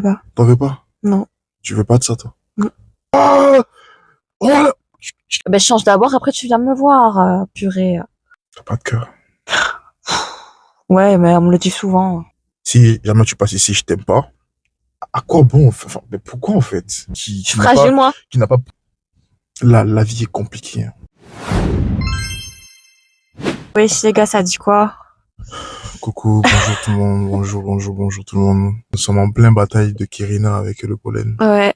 Pas. T'en veux pas? Non. Tu veux pas de ça, toi? Non. Ah! Oh là! Ben, change d'abord, après tu viens me voir, purée. T'as pas de cœur. Ouais, mais on me le dit souvent. Si jamais tu passes ici, je t'aime pas. À quoi bon? Enfin, mais pourquoi en fait? Je suis fragile, moi. Qui n'a pas. La vie est compliquée, hein. Oui, les gars, ça dit quoi? Coucou, bonjour tout le monde, bonjour tout le monde. Nous sommes en pleine bataille de Kirina avec le pollen. Ouais,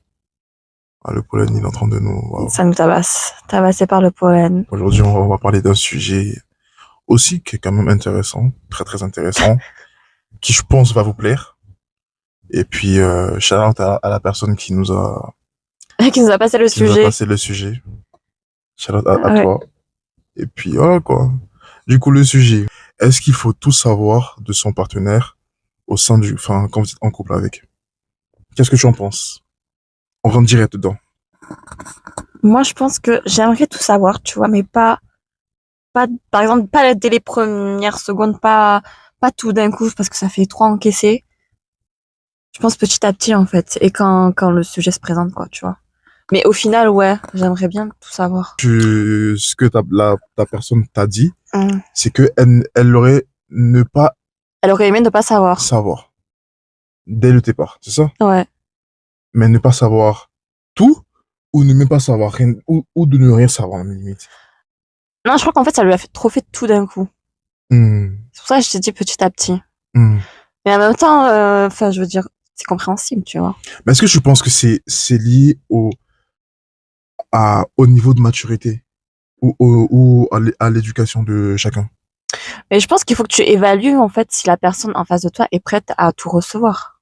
Ah, le pollen, il est en train de nous. Waouh. ça nous tabasse. Tabassé par le pollen. Aujourd'hui, on va parler d'un sujet aussi qui est quand même intéressant, très très intéressant, qui je pense va vous plaire. Et puis, shout out à la personne Qui nous a passé le qui nous a sujet. passé le sujet. Shout out à Ouais. toi. Et puis, voilà quoi. Du coup, le sujet. Est-ce qu'il faut tout savoir de son partenaire enfin, quand vous êtes en couple avec? Qu'est-ce que tu en penses? On rentre direct dedans. Moi, je pense que j'aimerais tout savoir, tu vois, mais pas, par exemple, pas dès les premières secondes, pas tout d'un coup, parce que ça fait trop encaisser. Je pense petit à petit, en fait. Et quand le sujet se présente, quoi, tu vois. Mais au final, ouais, j'aimerais bien tout savoir. Ce que ta personne t'a dit, Hum. c'est que elle aurait ne pas Elle aurait aimé ne pas savoir. savoir dès le départ, c'est ça? Ouais. Mais ne pas savoir tout ou ne même pas savoir rien ou de ne rien savoir à la limite. Non, je crois qu'en fait, ça lui a fait trop fait tout d'un coup. Hmm, C'est pour ça que je t'ai dit petit à petit. hmm. Mais en même temps, enfin, je veux dire, c'est compréhensible, tu vois. Mais est-ce que je pense que c'est lié au niveau de maturité ou à l'éducation de chacun? Mais je pense qu'il faut que tu évalues, en fait, si la personne en face de toi est prête à tout recevoir.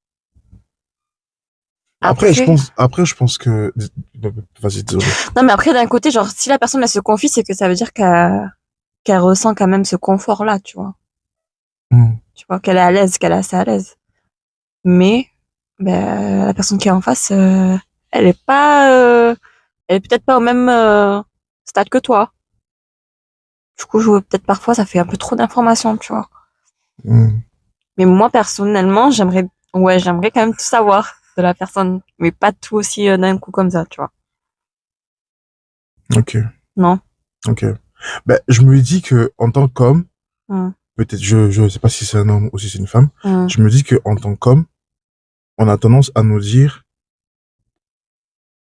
Après, Après, je pense que, vas-y, désolé. non, mais après, d'un côté, genre, si la personne, elle se confie, c'est que ça veut dire qu'elle ressent quand même ce confort-là, tu vois. Hmm. Tu vois, qu'elle est à l'aise, qu'elle est assez à l'aise. Mais, ben, la personne qui est en face, elle est pas, elle est peut-être pas au même stade que toi. Du coup, peut-être parfois, ça fait un peu trop d'informations, tu vois. Hmm. Mais moi, personnellement, j'aimerais quand même tout savoir de la personne, mais pas tout aussi d'un coup comme ça, tu vois. Ok, Non. ok. Ben, je me dis que en tant qu'homme, Hum, peut-être, je sais pas si c'est un homme ou si c'est une femme, hum. je me dis que en tant qu'homme, on a tendance à nous dire,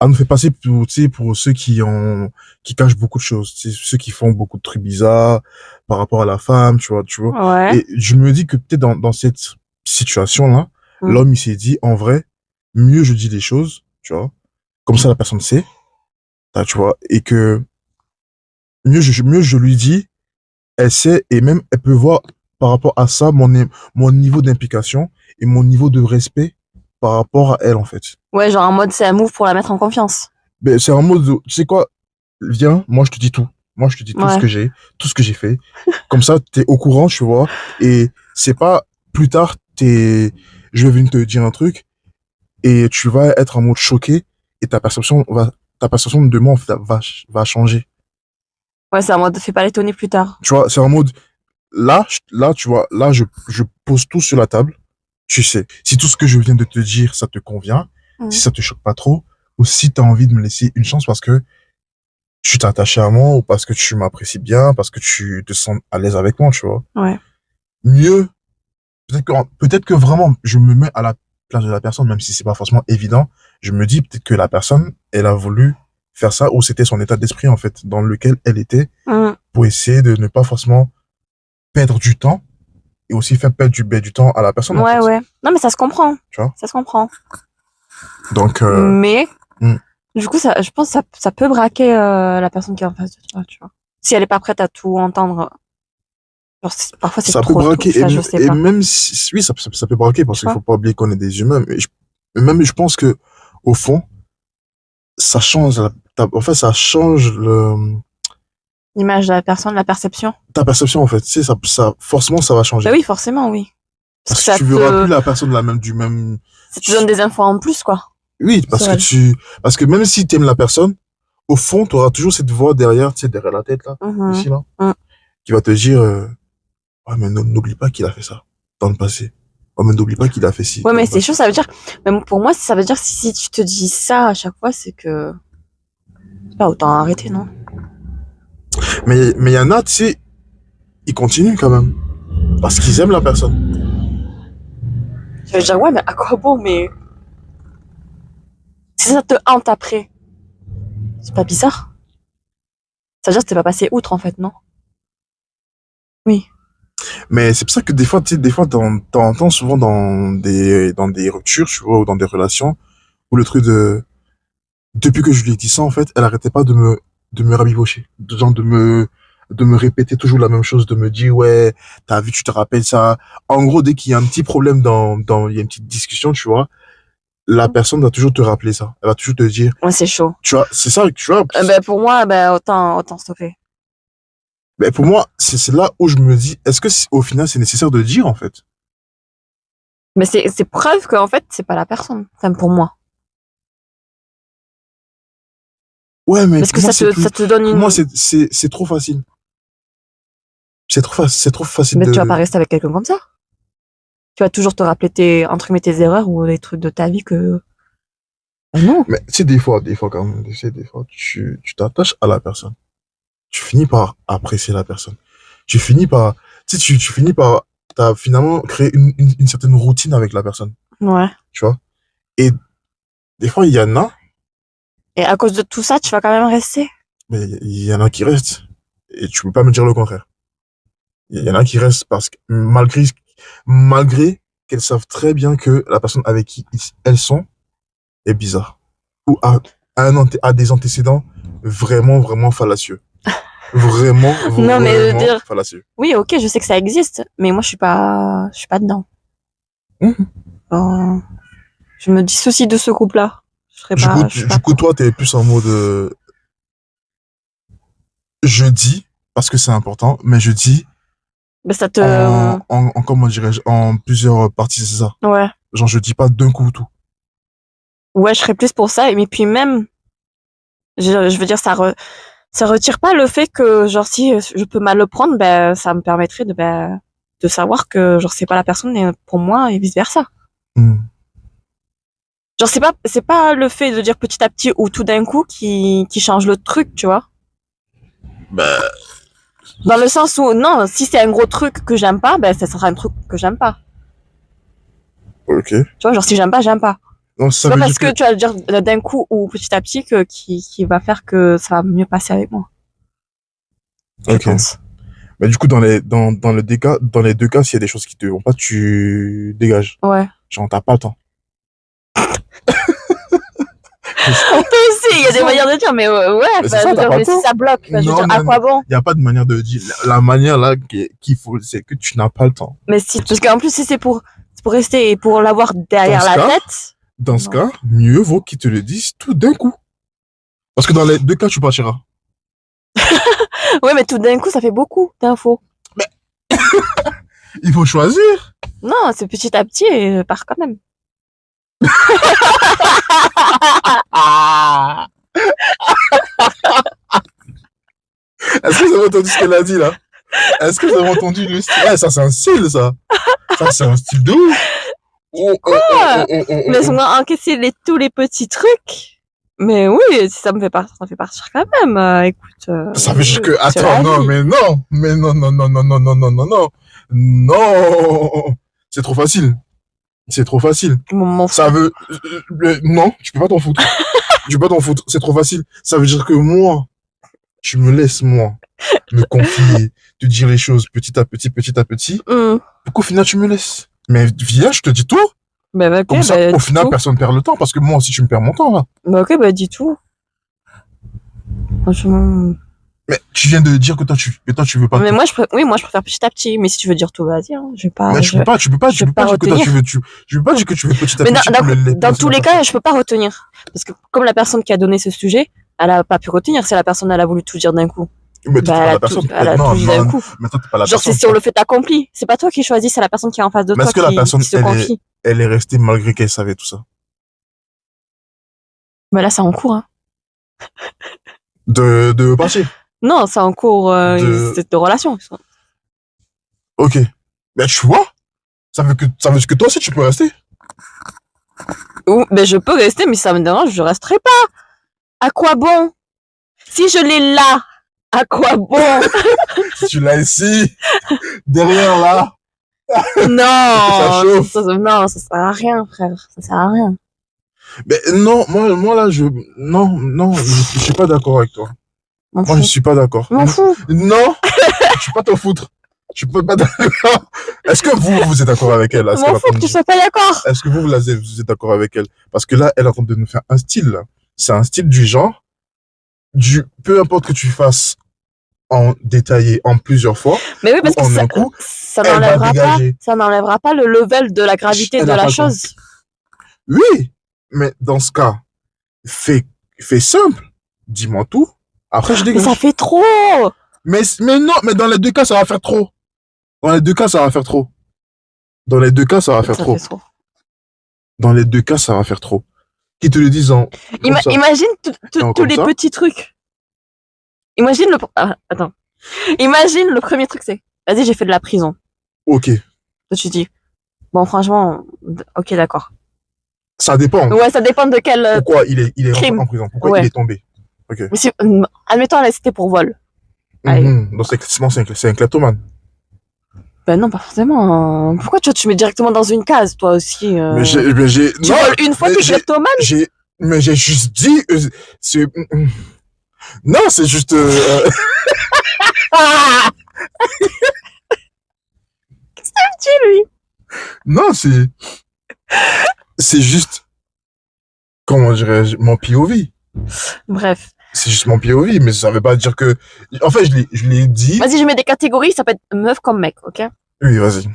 à nous faire passer pour, tu sais, pour ceux qui cachent beaucoup de choses, tu sais, ceux qui font beaucoup de trucs bizarres par rapport à la femme, tu vois. Ouais. Et je me dis que peut-être dans cette situation-là, Hum. l'homme, il s'est dit, en vrai, mieux je dis les choses, tu vois. Comme ça, la personne sait, tu vois, et que mieux je lui dis, elle sait, et même, elle peut voir par rapport à ça, mon niveau d'implication et mon niveau de respect par rapport à elle, en fait. Ouais, genre en mode c'est un move pour la mettre en confiance. Ben, c'est un mode, tu sais quoi, viens, moi je te dis tout. Moi je te dis tout ce Ouais. que j'ai, tout ce que j'ai fait. Comme ça, t'es au courant, tu vois. Et c'est pas plus tard, je vais venir te dire un truc et tu vas être en mode choqué et ta perception de moi en fait, va changer. Ouais, c'est en mode fais pas l'étonner plus tard. Tu vois, c'est en mode, là, tu vois, là, je pose tout sur la table. Tu sais, si tout ce que je viens de te dire, ça te convient, si Hum. ça te choque pas trop, ou si t'as envie de me laisser une chance parce que tu t'es attaché à moi ou parce que tu m'apprécies bien, parce que tu te sens à l'aise avec moi, tu vois. Ouais. Mieux, peut-être que vraiment, je me mets à la place de la personne, même si c'est pas forcément évident. Je me dis peut-être que la personne, elle a voulu faire ça ou c'était son état d'esprit, en fait, dans lequel elle était Hum. pour essayer de ne pas forcément perdre du temps et aussi faire perdre du temps à la personne, en Ouais, fait. ouais. Non, mais ça se comprend. Tu vois? Ça se comprend. Donc, Mais, hmm. du coup, je pense que ça peut braquer la personne qui est en face de toi, tu vois. Si elle est pas prête à tout entendre. Genre, parfois c'est Ça peut trop tout. braquer Enfin, je sais et pas. même si, oui, ça peut braquer Tu parce qu'il vois? faut pas oublier qu'on est des humains, mais même je pense que, au fond, ça change en fait ça change L'image de la personne, la perception. ta perception en fait, tu sais, ça forcément ça va Bah changer oui, forcément, oui. Parce que parce que tu verras plus la personne du même. ça te donne des infos en plus, quoi, Oui, sur elle. parce que même si tu aimes la personne, au fond tu auras toujours cette voix derrière, tu sais, derrière la tête là, Mhm. ici là, Mhm. qui va te dire ouais mais n'oublie pas qu'il a fait ça dans le passé. Oh, mais n'oublie pas qu'il a fait ci. Ouais, mais c'est chaud, ça veut dire, même pour moi, ça veut dire que si tu te dis ça à chaque fois, c'est que, c'est pas autant arrêter, non? Mais il y en a, tu sais, ils continuent quand même. Parce qu'ils aiment la personne. Tu vas dire, ouais, mais à quoi bon, mais si ça te hante après, c'est pas bizarre? Ça veut dire que t'es pas passé outre, en fait, non? Oui. Mais c'est pour ça que des fois, tu sais, des fois, t'entends souvent dans des ruptures, tu vois, ou dans des relations, où le truc de, depuis que je lui ai dit ça, en fait, elle arrêtait pas de me rabibocher. Genre de me répéter toujours la même chose, de me dire, ouais, t'as vu, tu te rappelles ça. En gros, dès qu'il y a un petit problème il y a une petite discussion, tu vois, la personne va toujours te rappeler ça. Elle va toujours te dire, Ouais, c'est chaud. tu vois, c'est ça, tu vois. Ben, pour moi, ben, autant stopper. Mais pour moi, c'est là où je me dis, est-ce que au final, c'est nécessaire de le dire, en fait? Mais c'est preuve qu'en fait, c'est pas la personne. Enfin, pour moi. Ouais, mais Parce pour que moi, ça te donne pour une, moi, c'est trop facile. C'est trop facile mais tu vas de, pas rester avec quelqu'un comme ça. Tu vas toujours te rappeler entre guillemets, tes erreurs ou les trucs de ta vie que, ben non. mais tu sais, des fois quand même, tu sais, des fois, tu t'attaches à la personne. Tu finis par apprécier la personne. Tu finis par, tu sais, tu finis par, t'as finalement créé une certaine routine avec la personne, Ouais. tu vois. Et des fois, il y en a, Et à cause de tout ça, tu vas quand même rester. mais il y en a qui restent. Et tu peux pas me dire le contraire. Il y en a qui restent parce que malgré qu'elles savent très bien que la personne avec qui elles sont est bizarre. Ou a des antécédents vraiment, vraiment fallacieux. Vraiment, Non, mais je veux vraiment dire, fallacieux. oui, ok, je sais que ça existe, mais moi, je suis pas dedans. Mhm. Bon, je me dissocie de ce couple-là. Je serais pas Du coup, pour. toi, t'es plus en mode je dis, parce que c'est important, mais je dis Mais ça te, comment dirais-je, en plusieurs parties, c'est ça. ouais. Genre, je dis pas d'un coup tout. Ouais, je serais plus pour ça. Mais puis même, je veux dire, ça retire pas le fait que, genre, si je peux mal le prendre, ben, ça me permettrait ben, de savoir que, genre, c'est pas la personne pour moi et vice versa. Hmm. Genre, c'est pas le fait de dire petit à petit ou tout d'un coup qui change le truc, tu vois. Bah, Dans le sens où, non, si c'est un gros truc que j'aime pas, ben, ça sera un truc que j'aime pas. ok. Tu vois, genre, si j'aime pas, j'aime pas. Donc, C'est ça pas veut dire parce que, que tu vas le dire d'un coup ou petit à petit qui va faire que ça va mieux passer avec moi, je ok. pense. Mais du coup, dans les deux cas, s'il y a des choses qui te vont pas, tu dégages. Ouais. Genre, t'as pas le temps. Toi aussi, il y a C'est des ça. manières de dire, mais ouais, Mais c'est ben, je ça, veux t'as dire, pas le mais si temps. ça bloque, ben, je veux Non, dire, à non, non. quoi bon? Il n'y a pas de manière de dire. La manière là qu'il faut, c'est que tu n'as pas le temps. Mais si, parce qu'en plus, si c'est pour rester et pour l'avoir Dans derrière ce la cas, tête, dans ce non. cas, mieux vaut qu'ils te le disent tout d'un coup. Parce que dans les deux cas, tu partiras. Ouais, mais tout d'un coup, ça fait beaucoup d'infos. Mais il faut choisir. Non, c'est petit à petit et je pars quand même. Ah. Est-ce que vous avez entendu ce qu'elle a dit là? Est-ce que vous avez entendu le style? Ouais, ça c'est un style ça. Ça c'est un style de ouf. Oh, oh, oh, oh, Quoi? oh, oh, oh, oh. Laisse-moi encaisser tous les petits trucs. Mais oui, si ça me fait partir, ça me fait partir quand même. Écoute, Ça veut dire que c'est attends la non vie. mais non non non non non non non non non non c'est trop facile. C'est trop facile. M'en Ça fous. veut non, tu peux pas t'en foutre. Tu peux pas t'en foutre, c'est trop facile. Ça veut dire que moi, tu me laisses moi me confier, te dire les choses petit à petit, Hmm. pour qu'au final tu me laisses. Mais viens, je te dis tout. Bah, Comme ok, ça, bah, au dis final, tout. personne perd le temps parce que moi aussi, tu me perds mon temps là. Bah, ok, bah, dis tout. Franchement. Mais tu viens de dire que toi tu veux pas Mais tout. moi, oui, moi, je préfère petit à petit. Mais si tu veux dire tout, vas-y, hein. Mais Je tu vais peux pas pas dire que toi retenir. tu peux pas dire que tu veux petit à Mais petit pour dans laisser tous la les cas, personne. je peux pas retenir. Parce que comme la personne qui a donné ce sujet, elle a pas pu retenir si la personne, elle a voulu tout dire d'un coup. Mais toi, t'es Bah, pas la personne. elle a tout Non, dit d'un non, coup. mais toi, t'es pas la Genre, c'est personne. sur le fait accompli. C'est pas toi qui choisis, c'est la personne qui est en face de Mais toi est-ce que la personne, qui se confie. elle est restée malgré qu'elle savait tout ça? Mais là, c'est en cours, hein. De partir. Non, c'est en cours, De, c'est de relation. ok. Mais tu vois, ça veut dire que toi aussi tu peux rester. Mais je peux rester, mais ça me dérange, je resterai pas. À quoi bon? Si je l'ai là, à quoi bon? Si tu l'as ici, derrière là, ça Non, chauffe. non, ça sert à rien, frère. Ça sert à rien. Mais non, moi là, non, je suis pas d'accord avec toi. M'en Moi, je fous. suis pas d'accord. M'en fous. Non, je suis pas t'en foutre. Je suis pas d'accord. Est-ce que vous êtes d'accord avec elle, là, ce qu'elle M'en est en fous train que de tu dire? sois pas d'accord. Est-ce que vous êtes d'accord avec elle? Parce que là, elle est en train de nous faire un style, là. C'est un style du genre, peu importe que tu fasses en détaillé en plusieurs fois, Mais oui, ou parce que en un coup, ça elle va n'enlèvera dégager. pas le level de la gravité Elle de n'a la pas le temps. chose. Oui, mais dans ce cas, fais simple. Dis-moi tout. Après, je Mais ça dégage. fait trop. Mais non, mais dans les deux cas, ça va faire trop. Dans les deux cas, ça va faire trop. Dans les deux cas, ça va faire Ça trop. fait trop. Dans les deux cas, ça va faire trop. Qui te le disent comme ça Imagine et en tous comme les ça. petits trucs. Imagine attends. Imagine le premier truc, c'est, vas-y, j'ai fait de la prison. Ok, Toi, tu dis, bon, franchement, ok, d'accord. ça dépend. Ouais, ça dépend de quel Pourquoi il est crime. en prison? Pourquoi Ouais. il est tombé? Ok. Mais si, admettons, là, c'était pour vol. Allez. Donc c'est un kleptomane. Ben non, pas forcément. Pourquoi tu mets directement dans une case, toi aussi Mais j'ai, Tu non, voles une fois, mais t'es kleptomane? mais j'ai juste dit, c'est, non, c'est juste, Ah, tu lui. non, c'est juste, comment dirais-je, mon POV. Bref. C'est juste mon POV, mais ça veut pas dire que, en fait, je l'ai dit. Vas-y, je mets des catégories, ça peut être meuf comme mec, ok? Oui, vas-y.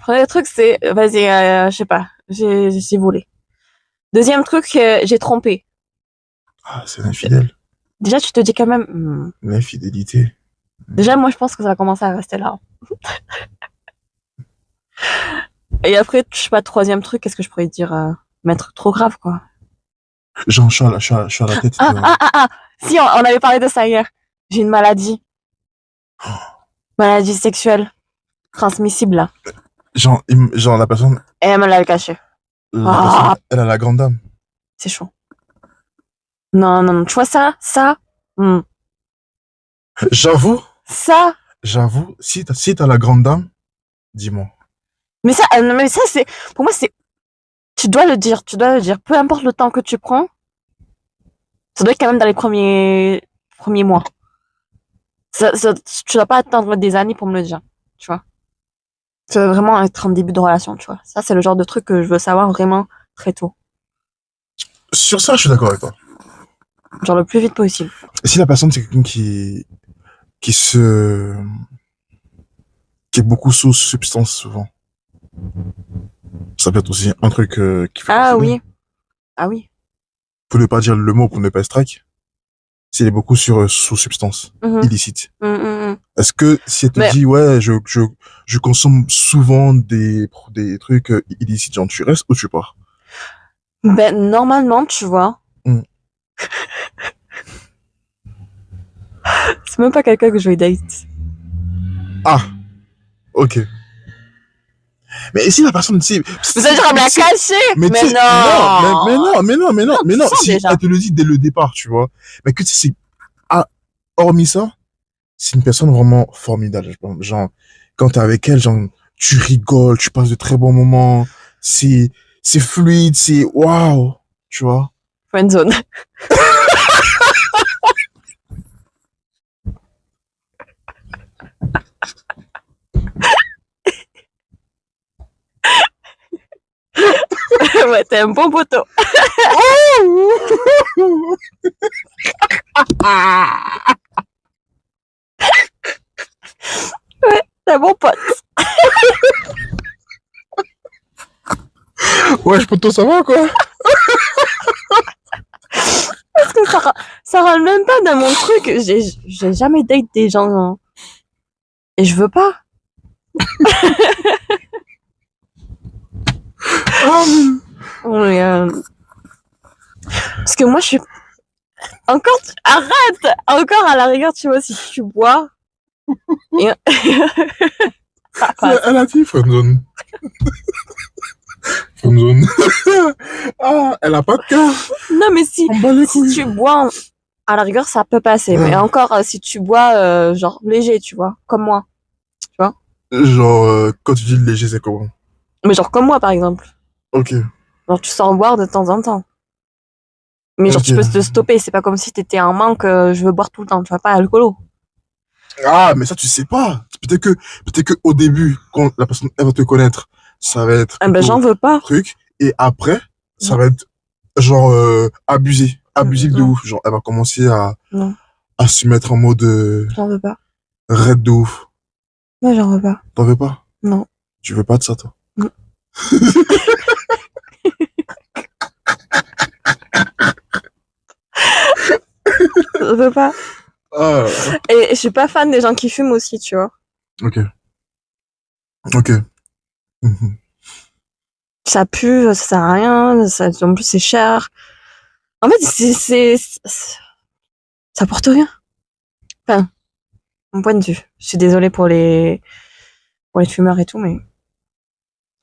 Premier truc, c'est, vas-y, je sais pas, j'ai volé. Deuxième truc, j'ai trompé. Ah, c'est l'infidèle. Déjà, tu te dis quand même, L'infidélité. déjà, moi, je pense que ça va commencer à rester là. Et après, je sais pas, troisième truc, qu'est-ce que je pourrais dire, mais un truc trop grave, quoi. Genre, je suis à la tête. Si, on avait parlé de ça hier. J'ai une maladie. Maladie sexuelle. Transmissible, là. Genre, la personne, Et elle me l'avait caché. elle a la grande dame. C'est chaud. Non, non, non. Tu vois ça? J'avoue, Ça? si t'as la grande dame, dis-moi. Mais ça, c'est, pour moi, c'est, tu dois le dire. Peu importe le temps que tu prends. Ça doit être quand même dans les premiers mois. Tu dois pas attendre des années pour me le dire. Tu vois? Ça doit vraiment être en début de relation, tu vois. Ça, c'est le genre de truc que je veux savoir vraiment très tôt. Sur ça, je suis d'accord avec toi. Genre le plus vite possible. Et si la personne, c'est quelqu'un qui est beaucoup sous substance, souvent. Ça peut être aussi un truc qui fait Ah confusion. oui. Ah oui. Faut ne pas dire le mot pour ne pas strike. S'il est beaucoup sous substance illicite. Est-ce que si elle te dit, ouais, je consomme souvent des trucs illicites, genre tu restes ou tu pars? Ben, normalement, tu vois. C'est même pas quelqu'un que je vais date. Ah, ok. Mais si la personne, si. Vous allez dire, elle me l'a caché! Mais non! Mais non, si déjà. elle te le dit dès le départ, tu vois. Mais que tu sais, hormis ça, c'est une personne vraiment formidable. Genre, quand t'es avec elle, genre, tu rigoles, tu passes de très bons moments, c'est fluide, c'est waouh, tu vois. Friendzone. Ouais, t'es un bon poteau. Ouais, t'es un bon pote. Ouais, je peux tout savoir, quoi. Parce que ça rentre même pas dans mon truc. J'ai jamais date des gens. Hein. Et je veux pas. Oui, parce que moi, je suis... Encore... Arrête! Encore à la rigueur, tu vois, si tu bois... Et... Elle a dit friendzone. Friendzone. Ah, elle a pas de cœur. Non, mais si, On bat les si couilles. tu bois, à la rigueur, ça peut passer. Mais encore, si tu bois, genre, léger, tu vois, comme moi. Genre, quand tu dis léger, c'est comment? Mais genre, comme moi, par exemple. Ok. Genre, tu sors boire de temps en temps. Mais genre, Ok. tu peux te stopper. C'est pas comme si t'étais en manque, je veux boire tout le temps. Tu vois, pas alcoolo. Ah, mais ça, tu sais pas. Peut-être que au début, quand la personne, elle va te connaître, ça va être Ah ben, plutôt j'en veux pas. truc. Et après, ça Non. va être, genre, abusé. Abusif de Non. ouf. Genre, elle va commencer Non, à se mettre en mode, j'en veux pas. raide de ouf. Moi, j'en veux pas. T'en veux pas? Non. Tu veux pas de ça, toi? Non. Je veux pas. Ah, Et je suis pas fan des gens qui fument aussi, tu vois. ok. Ok. Mhm. Ça pue, ça sert à rien. En plus, c'est cher. En fait, ça porte rien. Enfin, mon point de vue. Je suis désolée pour les fumeurs et tout, mais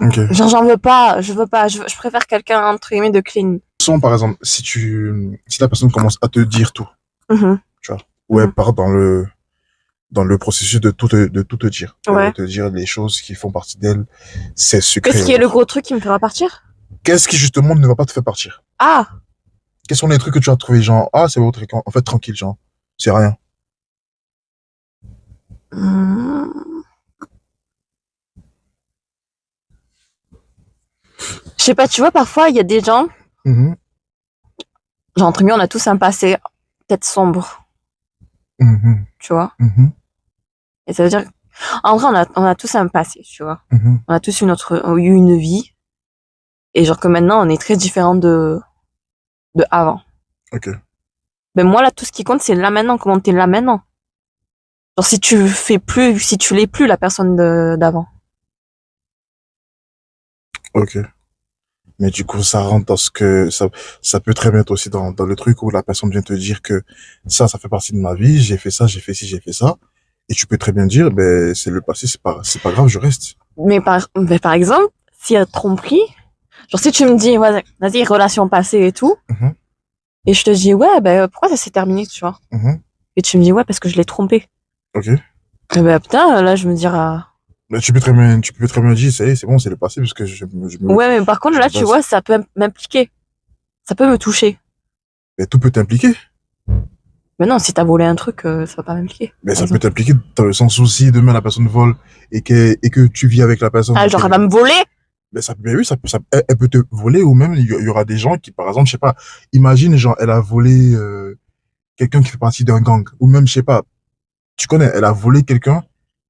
Ok. genre, j'en veux pas. Je veux pas. Je préfère quelqu'un, entre guillemets, de clean. Son, par exemple, si la personne commence à te dire tout, Mhm. ou elle Mhm. part dans le processus de tout te dire, Ouais. de te dire les choses qui font partie d'elle, ses secrets. Qu'est-ce qui est le gros truc qui me fera partir? Qu'est-ce qui justement ne va pas te faire partir? Ah! Quels sont les trucs que tu as trouvé, genre, ah, c'est votre en fait, tranquille, genre, c'est rien. Hmm. Je sais pas, tu vois, parfois, il y a des gens, Mhm, genre, entre guillemets, on a tous un passé peut-être sombre, mhm, tu vois. mhm, Et ça veut dire, en vrai, on a tous un passé, tu vois. mhm. On a tous eu une vie. Et genre que maintenant, on est très différent de avant. Ok. Ben moi, là, tout ce qui compte, c'est là maintenant, comment t'es là maintenant. Genre, si tu l'es plus, la personne d'avant. Ok. Mais du coup, ça rentre dans ce que ça peut très bien être aussi dans le truc où la personne vient te dire que ça fait partie de ma vie, j'ai fait ça, j'ai fait ci, j'ai fait ça. Et tu peux très bien dire, ben, c'est le passé, c'est pas grave, je reste. Mais par exemple, s'il y a tromperie, genre si tu me dis, ouais, vas-y, relation passée et tout, Mhm, et je te dis, ouais, ben pourquoi ça s'est terminé, tu vois. mhm. Et tu me dis, ouais, parce que je l'ai trompé. Ok. Et ben putain, là, je me dirais, Mais tu peux très bien dire, ça y est, c'est bon, c'est le passé, parce que ouais, mais par contre, je là, me tu base. vois, ça peut m'impliquer. Ça peut me toucher. Mais tout peut t'impliquer. Mais non, si t'as volé un truc, ça va pas m'impliquer, Mais par ça peut exemple. t'impliquer dans le sens où si demain la personne vole et que tu vis avec la personne Ah, et genre, elle qu'elle va me voler? ben ça, ben oui, elle peut te voler ou même il y aura des gens qui, par exemple, je sais pas, imagine, genre, elle a volé quelqu'un qui fait partie d'un gang ou même, je sais pas, tu connais, elle a volé quelqu'un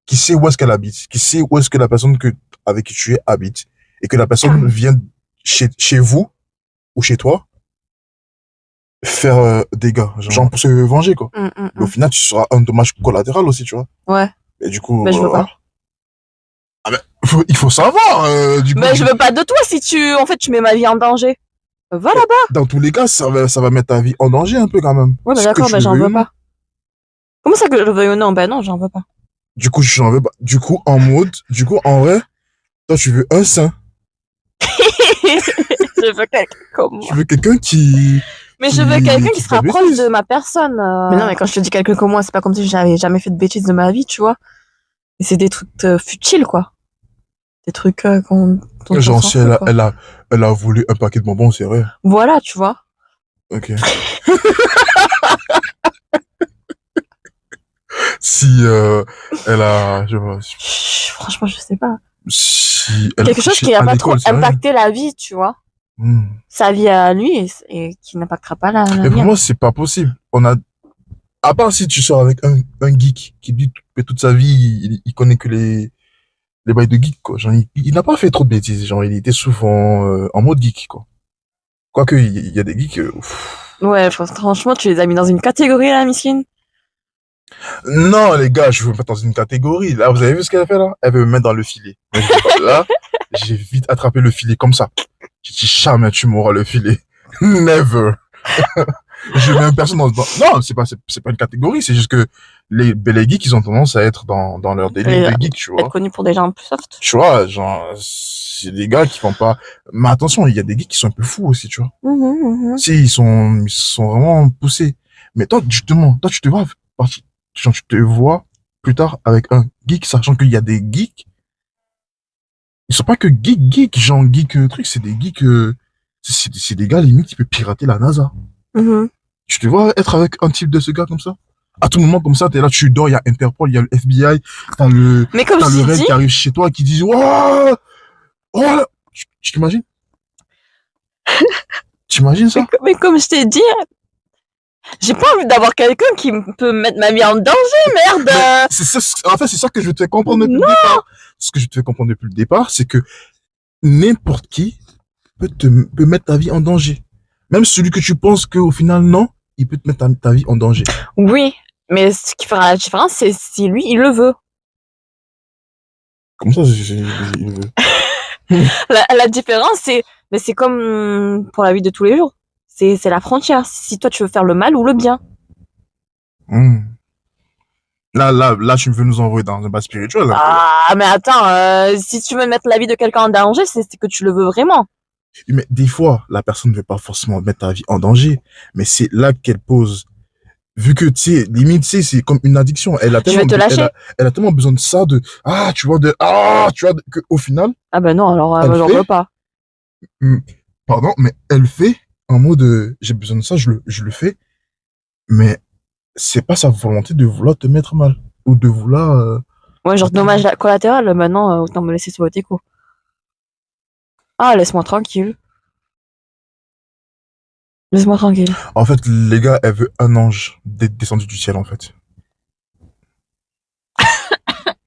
qui sait où est-ce qu'elle habite, qui sait où est-ce que la personne avec qui tu es habite et que la personne vient chez vous ou chez toi faire des dégâts, genre pour se venger, quoi. Mais au final, tu seras un dommage collatéral aussi, tu vois. Ouais. Et du coup, Mais je veux voilà. pas. Ah ben, il faut savoir, du coup, Mais je veux pas de toi si en fait, tu mets ma vie en danger. Va là-bas. dans tous les cas, ça va mettre ta vie en danger un peu quand même. Ouais, bah Ce que d'accord, tu bah le j'en veuilles ou veux non. pas. Comment ça que je le veuille ou non? Bah non, j'en veux pas. Du coup, du coup, en vrai, toi, tu veux un saint. Je veux quelqu'un comme Tu moi. veux quelqu'un Mais je veux quelqu'un qui qui se fait pas de rapproche bêtises. de ma personne. Mais non, mais quand je te dis quelqu'un comme moi, c'est pas comme si j'avais jamais fait de bêtises de ma vie, tu vois. Et c'est des trucs futiles, quoi. Des trucs dont on Genre, s'en si fout, quoi. elle a volé un paquet de bonbons, c'est vrai. Voilà, tu vois. Ok. Si elle a, je vois, Franchement, je sais pas. si elle a Quelque chose triché qui va à pas trop l'école, c'est rien. impacter la vie, tu vois. Hmm. Sa vie à lui et qui n'impactera pas la Mais pour mienne. moi, c'est pas possible. À part si tu sors avec un geek qui dit que toute sa vie, il connaît que les bails de geek, quoi. Genre, il n'a pas fait trop de bêtises. Genre, il était souvent en mode geek, quoi. Quoique, il y a des geeks. Ouais, franchement, tu les as mis dans une catégorie, là, Missine. Non, les gars, je veux me mettre dans une catégorie. Là, vous avez vu ce qu'elle a fait, là? Elle veut me mettre dans le filet. Là, j'ai vite attrapé le filet comme ça. J'ai dit, jamais tu m'auras le filet. Never. Je mets une personne non, c'est pas une catégorie. C'est juste que les geeks, ils ont tendance à être dans leur délire de geek, tu Être vois. connu pour des gens plus soft. Tu vois, genre, c'est des gars qui font pas, mais attention, il y a des geeks qui sont un peu fous aussi, tu vois. Si, ils sont vraiment poussés. Mais toi, justement, toi, tu te vois, genre, tu te vois plus tard avec un geek, sachant qu'il y a des geeks, ils sont pas que geek, genre geek truc, c'est des geeks, c'est des gars limite qui peuvent pirater la NASA. Tu te vois être avec un type de ce gars comme ça? À tout moment comme ça, t'es là, tu dors, il y a Interpol, il y a le FBI, Mais comme t'as le je t'ai RAID dit, qui arrive chez toi qui dit, oh, oh, tu t'imagines? T'imagines ça? mais comme je t'ai dit, j'ai pas envie d'avoir quelqu'un qui peut mettre ma vie en danger, merde. Mais c'est ça, en fait, c'est ça que je te fais comprendre depuis le départ. Ce que je te fais comprendre depuis le départ, c'est que n'importe qui peut mettre ta vie en danger. Même celui que tu penses qu'au final, non, il peut te mettre ta vie en danger. Oui, mais ce qui fera la différence, c'est si lui, il le veut. Comme ça, il veut. La différence, mais c'est comme pour la vie de tous les jours. C'est la frontière. Si toi, tu veux faire le mal ou le bien. Là, tu veux nous envoyer dans un bas spirituel. Ah, mais attends, si tu veux mettre la vie de quelqu'un en danger, c'est que tu le veux vraiment. Mais des fois, la personne ne veut pas forcément mettre ta vie en danger, mais c'est là qu'elle pose. Vu que, tu sais, limite, tu sais, c'est comme une addiction. Elle a Je vais te lâcher. elle a tellement besoin de ça, tu vois, que, au final. Ah ben non, alors, moi, j'en veux pas. Pardon, mais elle fait en mode, j'ai besoin de ça, je le fais, mais c'est pas sa volonté de vouloir te mettre mal. Ou de vouloir, Ouais, genre dommage collatéral, maintenant, autant me laisser sur le déco. Ah, laisse-moi tranquille. Laisse-moi tranquille. En fait, les gars, elle veut un ange descendu du ciel, en fait.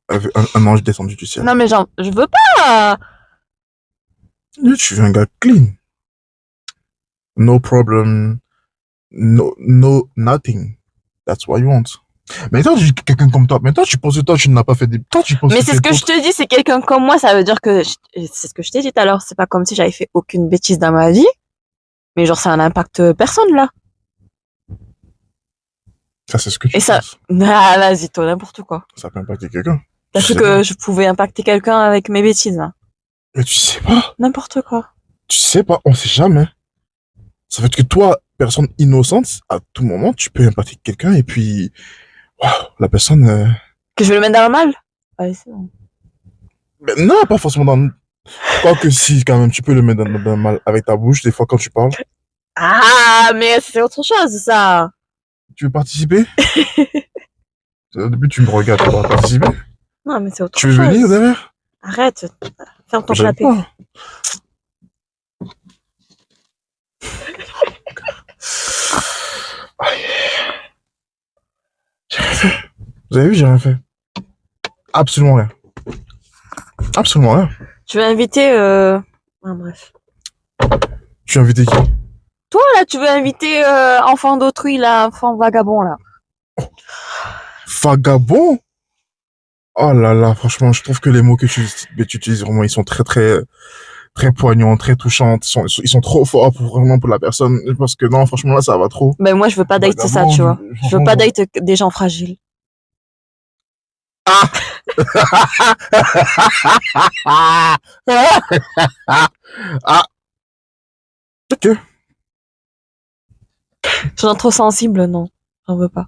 Elle veut un ange descendu du ciel. Non, mais genre, je veux pas. Tu veux un gars clean. No problem. No, nothing. That's what you want. Mais toi, quelqu'un comme toi. Mais toi, tu penses que toi, tu n'as pas fait des, toi, tu penses Mais c'est ce que je te dis, c'est quelqu'un comme moi, ça veut dire que, c'est ce que je t'ai dit tout à l'heure, c'est pas comme si j'avais fait aucune bêtise dans ma vie. Mais genre, ça a un impact personne, là. Ça, c'est ce que tu Et ça, penses. ah, vas-y, toi, n'importe quoi. Ça peut impacter quelqu'un. T'as cru que je pouvais impacter quelqu'un avec mes bêtises, hein. Mais tu sais pas. N'importe quoi. Tu sais pas, on sait jamais. Ça veut dire que toi, personne innocente, à tout moment, tu peux impacter quelqu'un et puis, waouh, la personne, Que je vais le mettre dans le mal? Allez, c'est bon. Mais non, pas forcément dans, quoique si, quand même, tu peux le mettre dans le mal avec ta bouche, des fois, quand tu parles. Ah, mais c'est autre chose, ça. Tu veux participer? Au début, tu me regardes, tu vas participer. Non, mais c'est autre Tu chose. veux venir derrière? Arrête. Ferme ton J'aime clapet. pas. Aïe. J'ai rien fait. Vous avez vu, j'ai rien fait. Absolument rien. Absolument rien. Tu veux inviter, ah, bref. Tu as invité qui? Toi, là, tu veux inviter, enfant d'autrui, là, enfant vagabond, là. Vagabond? Oh là là, franchement, je trouve que les mots que tu utilises, vraiment, ils sont très, très, très poignants, très touchants. Ils sont trop forts vraiment pour la personne. Parce que non, franchement, là, ça va trop. Ben, moi, je veux pas date ça, tu vois. Je veux pas date des gens fragiles. Ah! Ah! Ok. Gens trop sensibles, non. J'en veux pas.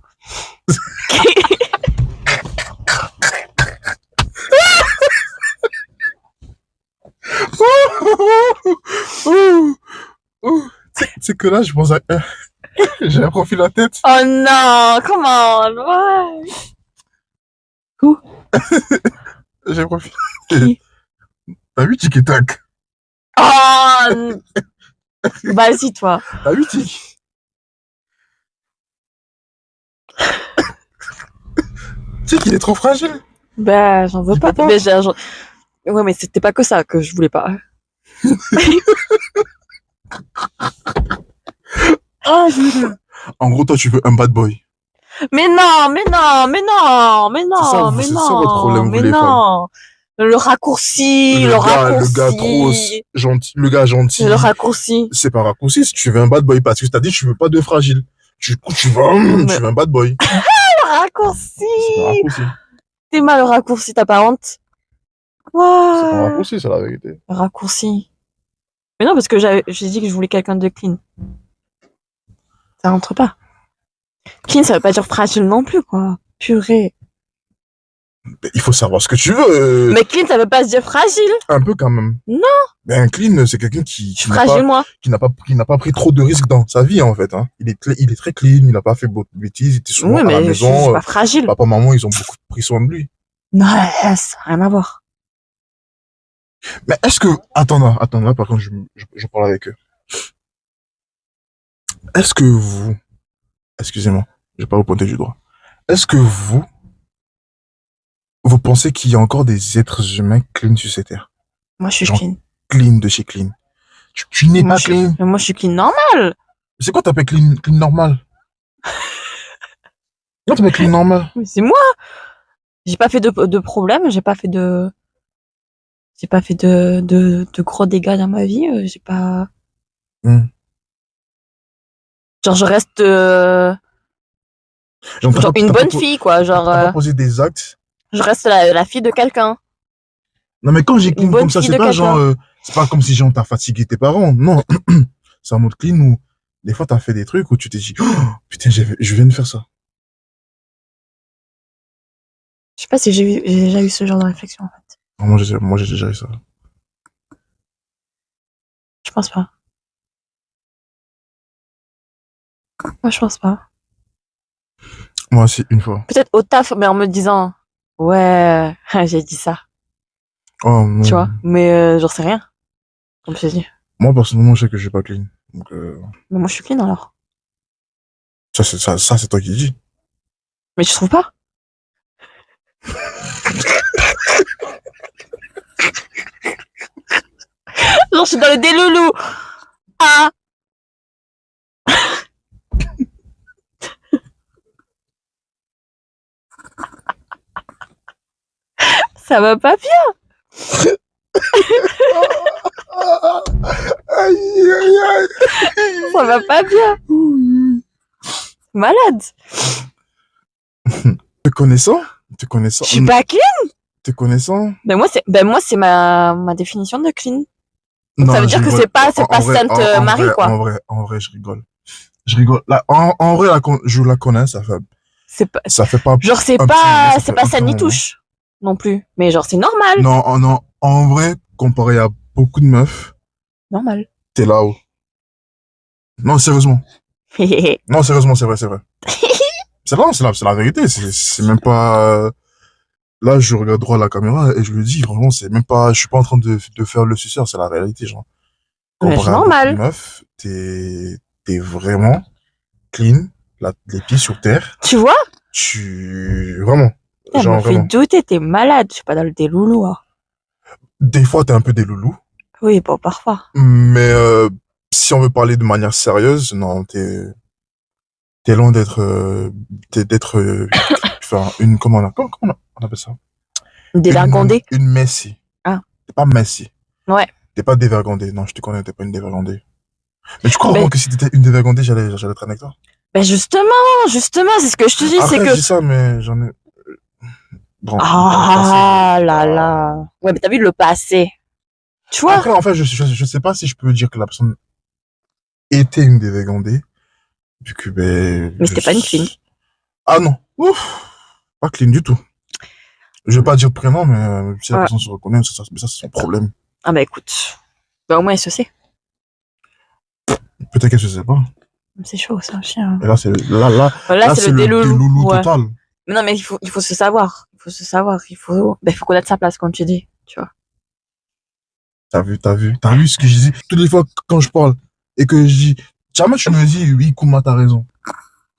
C'est que là, je pense à... J'ai un profil en tête. Oh non, comment? Ouais. Où? J'ai un profil. Qui? T'as vu Tic et Tac? Oh! Vas-y, toi. T'as vu Tic? Tic, il est trop fragile. Ben, j'en veux Tu pas. peux pas? Mais ouais, mais c'était pas que ça que je voulais pas. Ah, en gros, toi, tu veux un bad boy. Mais non, mais non, mais non, mais non, mais c'est ça non, votre problème, mais vous, les non. Le raccourci, le le raccourci. gars trop gentil, le gars gentil. Le raccourci. C'est pas raccourci, si tu veux un bad boy, parce que t'as dit, tu veux pas de fragile. Tu veux un bad boy. Le raccourci. C'est un raccourci. T'es mal au raccourci, t'as pas honte? C'est pas un Waouh. raccourci, c'est la vérité. Raccourci. Mais non, parce que j'ai dit que je voulais quelqu'un de clean. Ça rentre pas. Clean, ça veut pas dire fragile non plus, quoi. Purée. Mais il faut savoir ce que tu veux. Mais clean, ça veut pas se dire fragile. Un peu quand même. Non. Mais un clean, c'est quelqu'un qui Fragile, moi. n'a pas pris trop de risques dans sa vie, en fait, hein. Il est très clean, il n'a pas fait beaucoup de bêtises, il était souvent Oui, à la mais je suis maison. pas fragile. Papa, maman, ils ont beaucoup pris soin de lui. Non, ça n'a rien à voir. Mais est-ce que, attends, là, par contre, je parle avec eux. Est-ce que vous, excusez-moi, je vais pas vous pointer du doigt. Est-ce que vous pensez qu'il y a encore des êtres humains clean sur cette terre? Moi, je suis Genre, clean. clean de chez clean. Tu n'es Moi, pas clean. Mais moi, je suis clean normal. C'est quoi t'appelles clean normal? Quoi t'appelles clean normal? Mais c'est moi. J'ai pas fait de problème. J'ai pas fait de gros dégâts dans ma vie. J'ai pas. Genre, je reste genre une bonne fille, quoi. Genre, T'as pas posé des actes. je reste la fille de quelqu'un. Non, mais quand j'ai Une clean bonne comme ça, fille c'est de pas genre, c'est pas comme si genre t'as fatigué tes parents. Non. C'est un mode clean où, des fois, t'as fait des trucs où tu t'es dit, oh, putain, je viens de faire ça. Je sais pas si j'ai déjà eu ce genre de réflexion, en fait. Moi, j'ai déjà eu ça. Je pense pas. Moi, je pense pas. Moi aussi, une fois. Peut-être au taf, mais en me disant, ouais, j'ai dit ça. Oh, non. Tu vois. Mais j'en sais rien. Comme je t'ai dit. Moi, personnellement, je sais que je suis pas clean. Donc, Mais moi, je suis clean alors. ça, c'est toi qui dis. Mais tu trouves pas? Genre, je suis dans le déloulou. Ah. Ça va pas bien. Aïe, aïe, aïe. Ça va pas bien. Malade. Te connaissant? Je suis pas clean. Te connaissant? Ben moi, c'est ma définition de clean. Donc Non, ça veut je dire que rigole. c'est pas En vrai, Sainte Marie, vrai, quoi. En vrai, je rigole. Je rigole. Là, en vrai, je la connais, ça fait pas. Genre, c'est un petit moment, ça c'est fait pas un ça petit ni moment. touche. Non plus. Mais genre, c'est normal. Non, en vrai, comparé à beaucoup de meufs, Normal. t'es là-haut. Non, sérieusement. Non, sérieusement, c'est vrai. C'est la vérité. C'est même pas. Là, je regarde droit à la caméra et je le dis, vraiment, c'est même pas. Je suis pas en train de faire le suceur, c'est la réalité, genre. Mais Comparé c'est à beaucoup de normal. meufs, t'es vraiment clean, les pieds sur terre. Tu vois? Vraiment. Ça Genre, me fait vraiment. douter, t'es malade. Je suis pas dans le déloulou. Hein. Des fois, t'es un peu des loulous. Oui, bon, parfois. Mais si on veut parler de manière sérieuse, non, t'es loin d'être enfin comment on appelle ça? Dévergondé. Une messie. Ah. T'es pas messie. Ouais. T'es pas dévergondée. Non, je te connais, t'es pas une dévergondée. Mais tu crois Ben- vraiment que si t'étais une dévergondée, j'allais traîner avec toi? Ben justement, c'est ce que je te dis, c'est Après, que. je dis ça, mais j'en ai. Bon, Ah là là. Ouais, mais t'as vu le passé. Tu vois? Après, en fait, je sais pas si je peux dire que la personne était une dévergondée. Vu que, ben. Mais c'était pas une clean. Ah non. Ouf. Pas clean du tout. Je vais pas dire prénom, mais si la Ouais. personne se reconnaît, ça c'est son problème. Ah bah écoute. Bah au moins elle se sait. Peut-être qu'elle se sait pas. C'est chaud ça aussi. Hein. Et là, Là, c'est le déloulou. Ouais. total. Mais non, mais il faut se savoir. Il faut connaître sa place, comme tu dis. Tu vois. T'as vu ce que je dis? Toutes les fois quand je parle et que je dis, jamais tu me dis, oui, Kouma, t'as raison.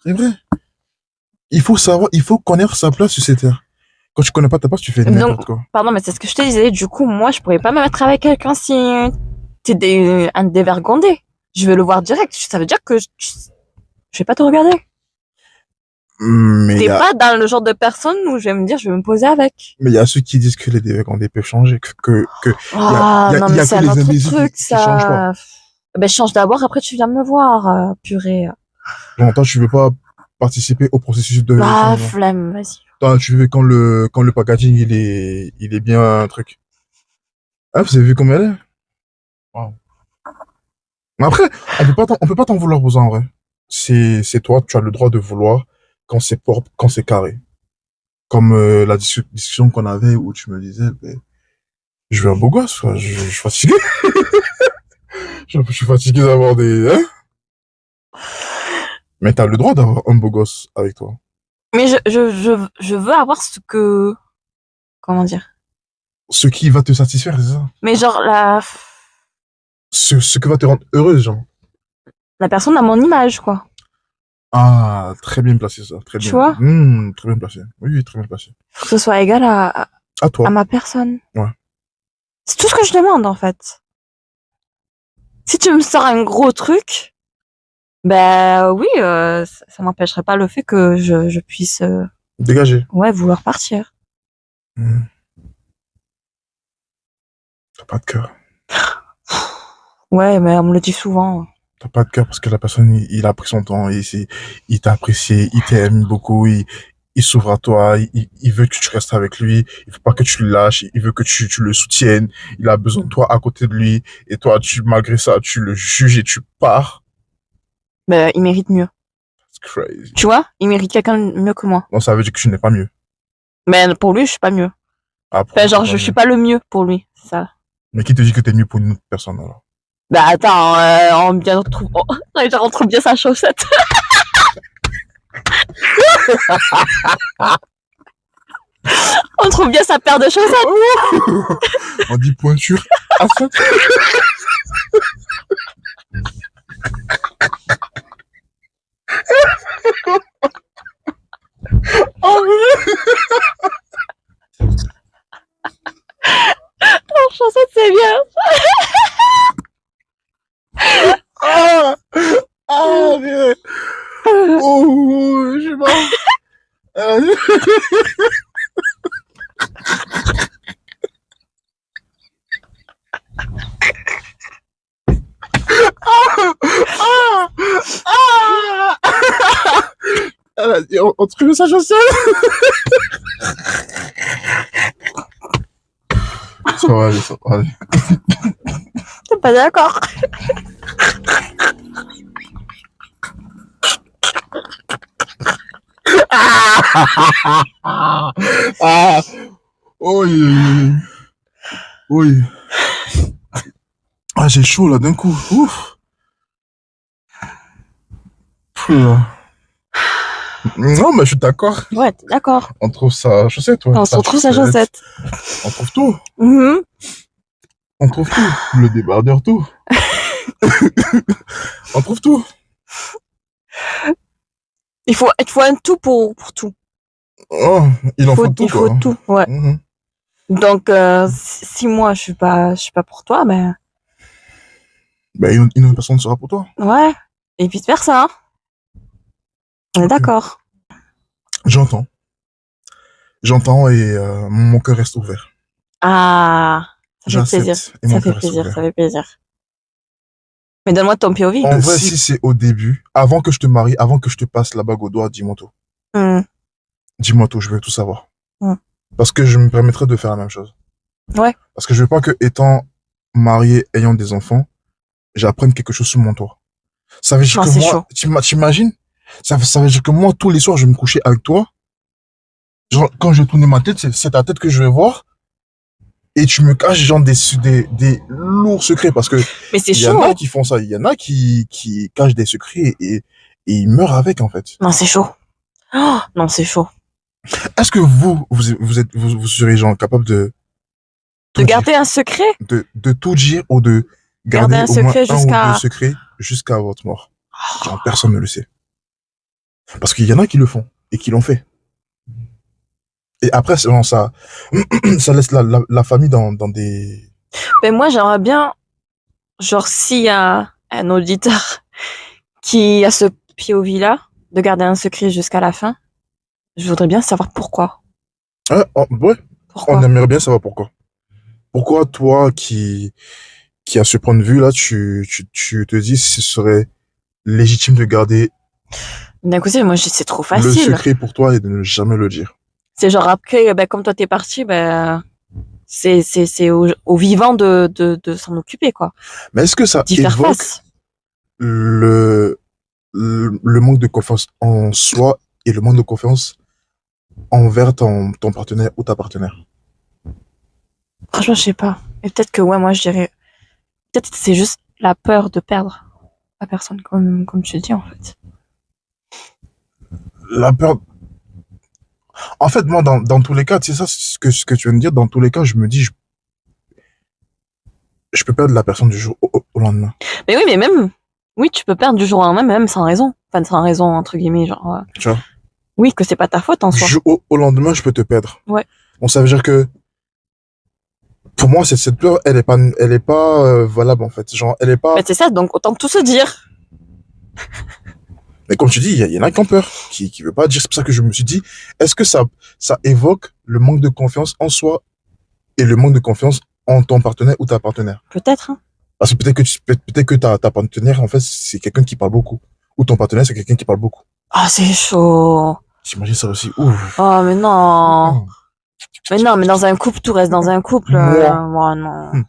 C'est vrai. Il faut connaître sa place sur cette terre. Quand tu connais pas ta place, tu fais n'importe quoi. Pardon, mais c'est ce que je te disais. Du coup, moi, je pourrais pas me mettre avec quelqu'un si t'es un dévergondé. Je vais le voir direct. Ça veut dire que je vais pas te regarder. Mais T'es pas dans le genre de personne où je vais me dire, je vais me poser avec. mais il y a ceux qui disent que les dévergondés peuvent changer, Ah, non, y a mais que c'est un les autre imbéciles truc, qui changent pas. ça. Ben, change d'abord, après tu viens me voir, purée. Genre, toi, tu veux pas participer au processus de Ah, changement. flemme, vas-y. Toi, tu veux quand le packaging, il est bien un truc. Ah, vous avez vu comment elle est? Wow. Mais après, on peut pas t'en vouloir aux en vrai. C'est toi, tu as le droit de vouloir quand c'est propre, quand c'est carré. Comme la discussion qu'on avait où tu me disais, ben, je veux un beau gosse, quoi. Je suis fatigué. Je suis fatigué d'avoir des, hein? Mais t'as le droit d'avoir un beau gosse avec toi. Mais je veux avoir ce que, comment dire? Ce qui va te satisfaire, c'est ça. Mais genre, Ce que va te rendre heureuse, genre. la personne à mon image, quoi. Ah, très bien placé, ça. Très Tu bien. vois? Très bien placé. Oui, oui, très bien placé. Faut que ce soit égal À à toi. ma personne. Ouais. C'est tout ce que je demande, en fait. Si tu me sors un gros truc, ben oui, ça n'empêcherait pas le fait que je puisse, Dégagez. ouais, vouloir partir. Hmm. T'as pas de cœur. Ouais, mais on me le dit souvent. T'as pas de cœur parce que la personne, il a pris son temps, il t'a apprécié, il t'aime beaucoup, il s'ouvre à toi, il veut que tu restes avec lui, il veut pas que tu le lâches, il veut que tu le soutiennes, il a besoin de toi à côté de lui, et toi, malgré ça, tu le juges et tu pars. Ben, il mérite mieux. It's crazy. Tu vois? Il mérite quelqu'un de mieux que moi. Non, ça veut dire que tu n'es pas mieux. Mais pour lui, je suis pas mieux. Ah, Enfin, pourquoi t'es genre, pas je suis mieux? pas le mieux pour lui. C'est ça. Mais qui te dit que t'es mieux pour une autre personne, alors? Bah attends, on retrouve, on retrouve bien sa chaussette. On trouve bien sa paire de chaussettes. On dit pointure. Ah, ça. Oh, oui. Oh, chaussette, c'est bien. Ah, ah, bien. Oh, je sais pas. Ah, ah, ah. Elle a dit, on trouve sa chaussette. Ça va aller, ça va aller. T'es pas d'accord? Ah, oui, oui. Ah, j'ai chaud là d'un coup. Ouf. Là. Non, mais je suis d'accord. Ouais, t'es d'accord. On trouve sa chaussette, ouais. On se retrouve sa chaussette. On trouve tout. Mhm. On trouve tout. Le débardeur, tout. On trouve tout. Il faut un tout pour tout. Oh, il en faut tout, Il quoi. faut tout, ouais. Mhm. Donc, si moi je suis pas pour toi, ben, Ben, une autre personne sera pour toi. ouais. Et vice versa. Hein. On est Ok. d'accord. J'entends. J'entends et mon cœur reste ouvert. Ah, ça fait plaisir. J'accepte et mon cœur reste ouvert. Ça fait plaisir. Mais donne-moi ton POV. En vrai, si c'est au début, avant que je te marie, avant que je te passe la bague au doigt, dis-moi tout. Hmm. Dis-moi tout, je veux tout savoir. Hmm. Parce que je me permettrai de faire la même chose. Ouais. Parce que je veux pas que, étant marié, ayant des enfants, j'apprenne quelque chose sur mon toit. Ça veut dire Non, que c'est moi, chaud. t'imagines? Ça veut dire que moi, tous les soirs, je vais me coucher avec toi. Genre, quand je vais tourner ma tête, c'est ta tête que je vais voir. Et tu me caches, genre, des lourds secrets. Parce que, Mais c'est il y en chaud. a qui font ça. Il y en a qui cachent des secrets et ils meurent avec, en fait. Non, c'est chaud. Oh, non, c'est chaud. Est-ce que vous serez, genre, capable de De garder un secret? de tout dire ou de garder Un au moins secret un ou jusqu'à... deux secrets jusqu'à votre mort. Genre, personne ne le sait. Parce qu'il y en a qui le font et qui l'ont fait. Et après, genre, ça, ça laisse la famille dans des... Mais moi, j'aimerais bien, genre, s'il y a un auditeur qui a ce POV-là, de garder un secret jusqu'à la fin, je voudrais bien savoir pourquoi. Ouais, ouais, on Pourquoi? aimerait bien savoir pourquoi. Pourquoi toi qui as ce point de vue-là, tu te dis ce serait légitime de garder D'un côté, moi, c'est trop Le facile. secret pour toi est de ne jamais le dire. C'est genre après, ben, comme toi t'es parti, ben, c'est au vivant de s'en occuper, quoi. Mais est-ce que ça D'y faire évoque face. le, le manque de confiance en soi et le manque de confiance envers ton partenaire ou ta partenaire? Franchement, je sais pas. Et peut-être que, ouais, moi, je dirais, peut-être que c'est juste la peur de perdre la personne, comme tu dis, en fait. La peur. En fait, moi, dans tous les cas, c'est ça ce que tu viens de dire. Dans tous les cas, je me dis, je peux perdre la personne du jour au lendemain. Mais oui, mais même, oui, tu peux perdre du jour au lendemain, même sans raison. Enfin, sans raison, entre guillemets, genre, Tu vois? oui, que c'est pas ta faute en Du soi. jour au lendemain, je peux te perdre. Ouais. Bon, ça veut dire que, pour moi, cette peur, elle est pas valable, en fait. Genre, elle est pas. Mais c'est ça, donc autant tout se dire. Mais comme tu dis, il y en a qui ont peur, qui veut pas dire. C'est pour ça que je me suis dit, est-ce que ça évoque le manque de confiance en soi et le manque de confiance en ton partenaire ou ta partenaire? Peut-être, hein. Parce que peut-être que ta partenaire, en fait, c'est quelqu'un qui parle beaucoup. Ou ton partenaire, c'est quelqu'un qui parle beaucoup. Ah, c'est chaud. J'imagine ça aussi. Ouf. Oh, mais non. Oh. Mais non, mais dans un couple, tout reste dans un couple. Moi. Oh, non. Hmm.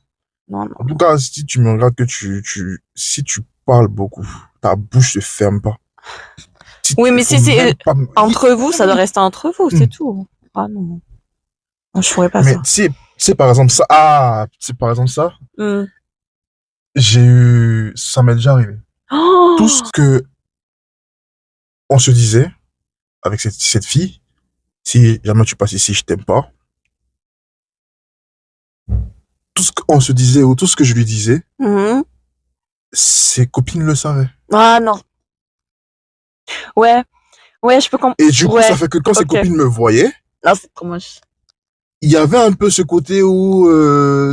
Non, non. En tout cas, si tu me regardes que si tu parles beaucoup, ta bouche se ferme pas. Oui, mais Faut si c'est même pas entre vous, ça doit rester entre vous, c'est Hmm. tout. Ah non. Non, je ferais pas Mais ça. tu sais, par exemple, ça, Hmm. ça m'est déjà arrivé. Tout ce Oh. que on se disait avec cette fille, si jamais tu passes ici, je t'aime pas. Tout ce qu'on se disait ou tout ce que je lui disais, Mhm. ses copines le savaient. Ah non. Ouais. Ouais, je peux comprendre. Et du coup, ça Ouais. fait que quand ses Ok. copines me voyaient, Non, c'est trop moche. il y avait un peu ce côté où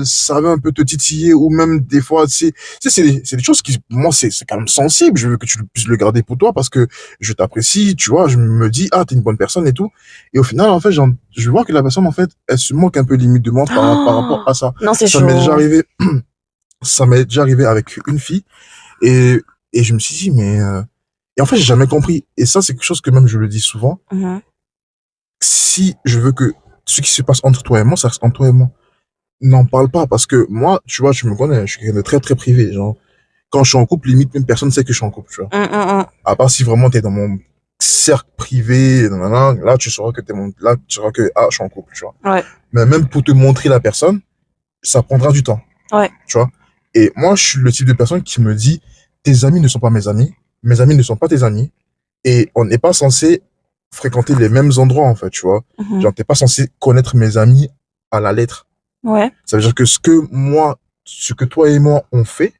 ça avait un peu te titiller, ou même des fois, c'est des choses qui, moi, c'est quand même sensible. Je veux que tu puisses le garder pour toi parce que je t'apprécie, tu vois. Je me dis, ah, t'es une bonne personne et tout. Et au final, en fait, je vois que la personne, en fait, elle se moque un peu limite de moi par rapport Oh. à ça. Non, c'est Ça m'est déjà chaud. arrivé, ça m'est déjà arrivé avec une fille et, et je me suis dit, mais, et en fait, j'ai jamais compris. Et ça, c'est quelque chose que même je le dis souvent. Mhm. Si je veux que ce qui se passe entre toi et moi, ça reste entre toi et moi. N'en parle pas parce que moi, tu vois, tu me connais, je suis quelqu'un de très très privé. Genre, quand je suis en couple, limite même personne ne sait que je suis en couple, tu vois. À part si vraiment t'es dans mon cercle privé, nanana, là tu sauras que là tu sauras que ah je suis en couple, tu vois. Ouais. Mais même pour te montrer la personne, ça prendra du temps, Ouais. tu vois. Et moi, je suis le type de personne qui me dit, tes amis ne sont pas mes amis ne sont pas tes amis, et on n'est pas censé fréquenter les mêmes endroits en fait, tu vois. Mhm. Genre t'es pas censé connaître mes amis à la lettre. Ouais. Ça veut dire que ce que toi et moi on fait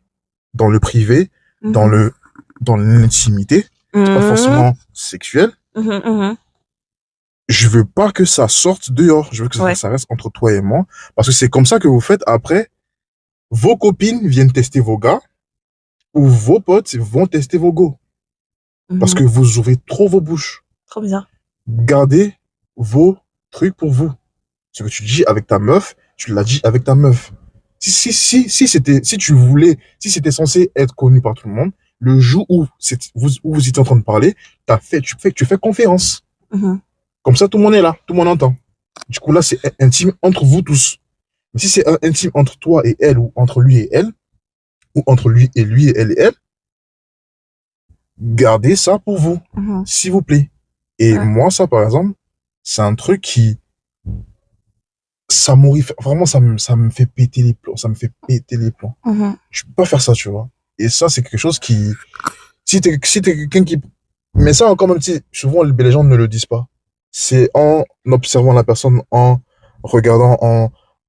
dans le privé, dans Mhm. dans l'intimité, c'est pas Mhm. forcément sexuel. Mhm. Mhm. Je veux pas que ça sorte dehors. Je veux que Ouais. ça reste entre toi et moi. Parce que c'est comme ça que vous faites après. Vos copines viennent tester vos gars ou vos potes vont tester vos go. Parce Mhm. que vous ouvrez trop vos bouches. Trop bizarre. Gardez vos trucs pour vous. Ce que tu dis avec ta meuf, tu l'as dit avec ta meuf. Si c'était censé être connu par tout le monde, le jour où vous étiez en train de parler, tu fais conférence. Mhm. Comme ça, tout le monde est là, tout le monde entend. Du coup, là, c'est intime entre vous tous. Mais si c'est intime entre toi et elle, ou entre lui et elle, ou entre lui et elle et elle, gardez ça pour vous, Mhm. s'il vous plaît. Et Ouais. moi, ça, par exemple, c'est un truc qui, vraiment, ça me fait péter les plombs, ça me fait péter les plombs. Mhm. Je peux pas faire ça, tu vois. Et ça, c'est quelque chose qui, si t'es quelqu'un qui, mais ça encore même, souvent, les gens ne le disent pas. C'est en observant la personne, en regardant,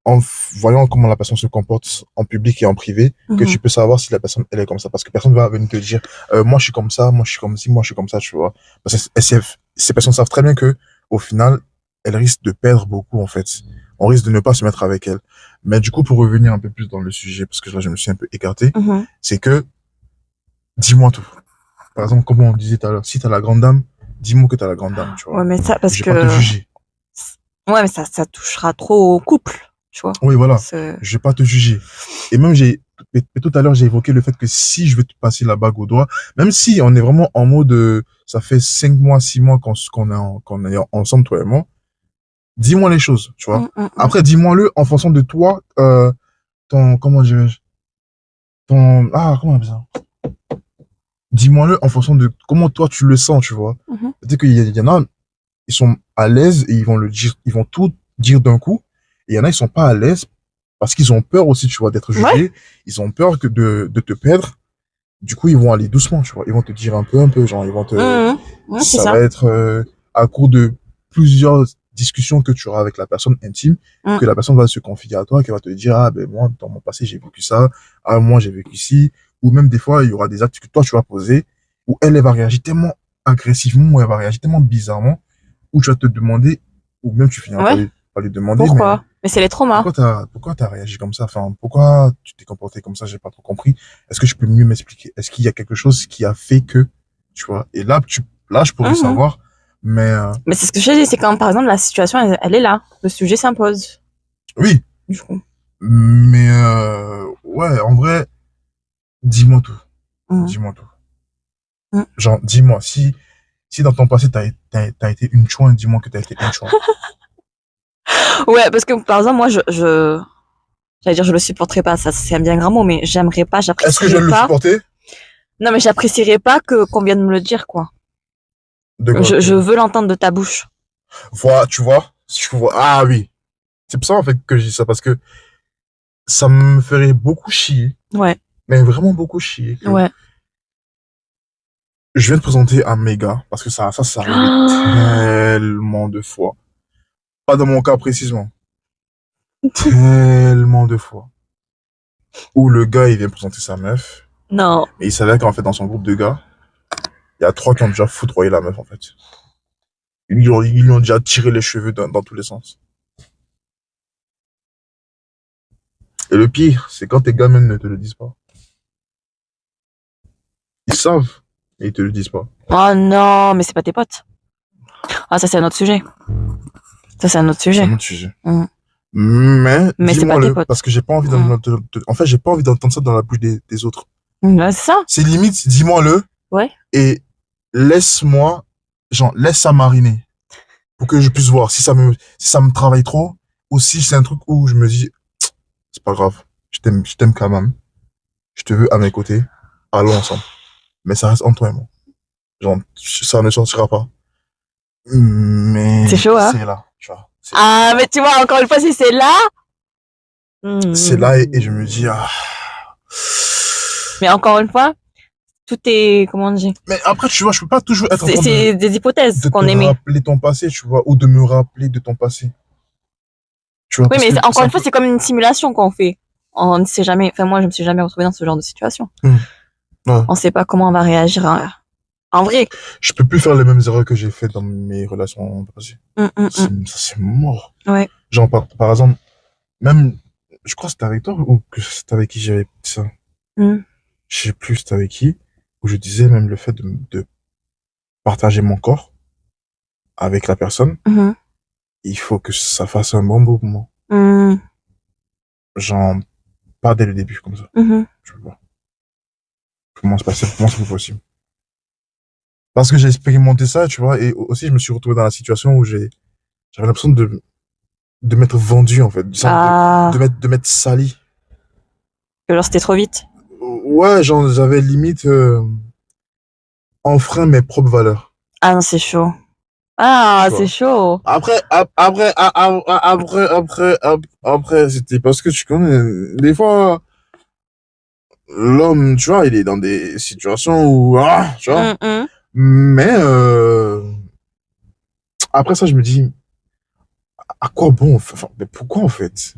en voyant comment la personne se comporte en public et en privé, que Mhm. tu peux savoir si la personne, elle est comme ça. Parce que personne va venir te dire, moi, je suis comme ça, moi, je suis comme ci, moi, je suis comme ça, tu vois. Parce que ces personnes savent très bien que, au final, elles risquent de perdre beaucoup, en fait. On risque de ne pas se mettre avec elles. Mais du coup, pour revenir un peu plus dans le sujet, parce que là, je me suis un peu écarté, Mhm. c'est que, dis-moi tout. Par exemple, comme on disait tout à l'heure, si t'as la grande dame, dis-moi que t'as la grande dame, tu Ouais, vois. mais ça, parce Je vais pas te que, juger. ouais, mais ça touchera trop au couple, tu vois. Oui, voilà. C'est- Je vais pas te juger. Et même, tout à l'heure, j'ai évoqué le fait que si je veux te passer la bague au doigt, même si on est vraiment en mode ça fait 5 mois, 6 mois qu'on est ensemble, toi et moi. Dis-moi les choses, tu vois. Après, dis-moi-le en fonction de toi, comment dirais-je, comment on appelle ça? Dis-moi-le en fonction de comment toi tu le sens, tu vois. C'est-à-dire qu'il y en a, ils sont à l'aise et ils vont tout dire d'un coup. Et il y en a, ils sont pas à l'aise parce qu'ils ont peur aussi, tu vois, d'être jugés. Ouais. Ils ont peur de te perdre. Du coup, ils vont aller doucement, tu vois. Ils vont te dire un peu, genre, ils vont te, Ouais, c'est ça ça. va être à court de plusieurs discussions que tu auras avec la personne intime, que la personne va se confier à toi, qu'elle va te dire, ah ben moi, dans mon passé, j'ai vécu ça, ah moi, j'ai vécu ci, ou même des fois, il y aura des actes que toi, tu vas poser, où elle va réagir tellement agressivement, ou elle va réagir tellement bizarrement, où tu vas te demander, ou même tu finiras Ouais. par lui demander, Pourquoi? Mais c'est les traumas. pourquoi t'as réagi comme ça? Enfin, pourquoi tu t'es comporté comme ça? J'ai pas trop compris. Est-ce que je peux mieux m'expliquer? Est-ce qu'il y a quelque chose qui a fait que, tu vois? Et là, je pourrais savoir, mais Mais c'est ce que je dis, c'est quand, par exemple, la situation, elle est là. Le sujet s'impose. oui, Du coup. mais ouais, en vrai, dis-moi tout. Dis-moi tout. Genre, dis-moi, si dans ton passé, t'as été une chouin, dis-moi que t'as été une chouin. Ouais, parce que, par exemple, moi, j'allais dire, je le supporterais pas, ça, c'est un bien grand mot, mais j'aimerais pas, Est-ce que je j'apprécierais vais le pas. supporter? Non, mais j'apprécierais pas qu'on vienne me le dire, quoi. De quoi? Je veux l'entendre de ta bouche. Voilà, tu vois? Ah oui. C'est pour ça, en fait, que je dis ça, parce que ça me ferait beaucoup chier, Ouais, mais vraiment beaucoup chier, que ouais. je viens de présenter un méga, parce que ça arrivé tellement de fois. Pas dans mon cas précisément. Tellement de fois. Où le gars, il vient présenter sa meuf, Non. mais il savait qu'en fait, dans son groupe de gars, il y a 3 qui ont déjà foudroyé la meuf, en fait. Ils lui ont déjà tiré les cheveux dans tous les sens. Et le pire, c'est quand tes gamins ne te le disent pas. Ils savent, mais ils te le disent pas. Oh non, mais c'est pas tes potes. Ah, ça, c'est un autre sujet. Ça, c'est un autre C'est sujet. un autre sujet. Mais C'est pas tes dis-moi-le, potes. parce que j'ai pas envie en fait, j'ai pas envie d'entendre ça dans la bouche des autres. Ouais, c'est ça. C'est limite, dis-moi-le, Ouais. et laisse-moi, genre, laisse ça mariner, pour que je puisse voir si ça me travaille trop, ou si c'est un truc où je me dis, c'est pas grave, je t'aime quand même, je te veux à mes côtés, allons ensemble. Mais ça reste entre toi et moi. Genre, ça ne sortira pas. Mais C'est chaud, hein. c'est là, tu vois. Ah, mais tu vois, encore une fois, si c'est là. C'est là et je me dis, ah. Mais encore une fois, tout est, comment on dit? Mais après, tu vois, je peux pas toujours être en train C'est des hypothèses de qu'on te émet. rappeler ton passé, tu vois, ou de me rappeler de ton passé. Tu vois, Oui, parce mais que encore une fois, c'est comme une simulation qu'on fait. On ne sait jamais, enfin, moi, je me suis jamais retrouvée dans ce genre de situation. Ouais. On sait pas comment on va réagir en vrai. Je peux plus faire les mêmes erreurs que j'ai faites dans mes relations passées. Ça, c'est mort. Ouais. Genre, par exemple, même, je crois que c'était avec toi ou que c'était avec qui j'avais dit ça. Je sais plus c'était avec qui, où je disais même le fait de partager mon corps avec la personne, il faut que ça fasse un bon mouvement. Genre, pas dès le début, comme ça. Je peux pas. Comment c'est plus possible? Parce que j'ai expérimenté ça, tu vois, et aussi je me suis retrouvé dans la situation où j'avais l'impression de m'être vendu, en fait. De m'être sali. Alors, c'était trop vite. Ouais, genre, j'avais limite, enfreint mes propres valeurs. Ah non, c'est chaud. Ah, c'est chaud. Après, c'était parce que tu connais, des fois, l'homme, tu vois, il est dans des situations où, tu vois. Mais, après ça, je me dis, à quoi bon, enfin, mais pourquoi en fait?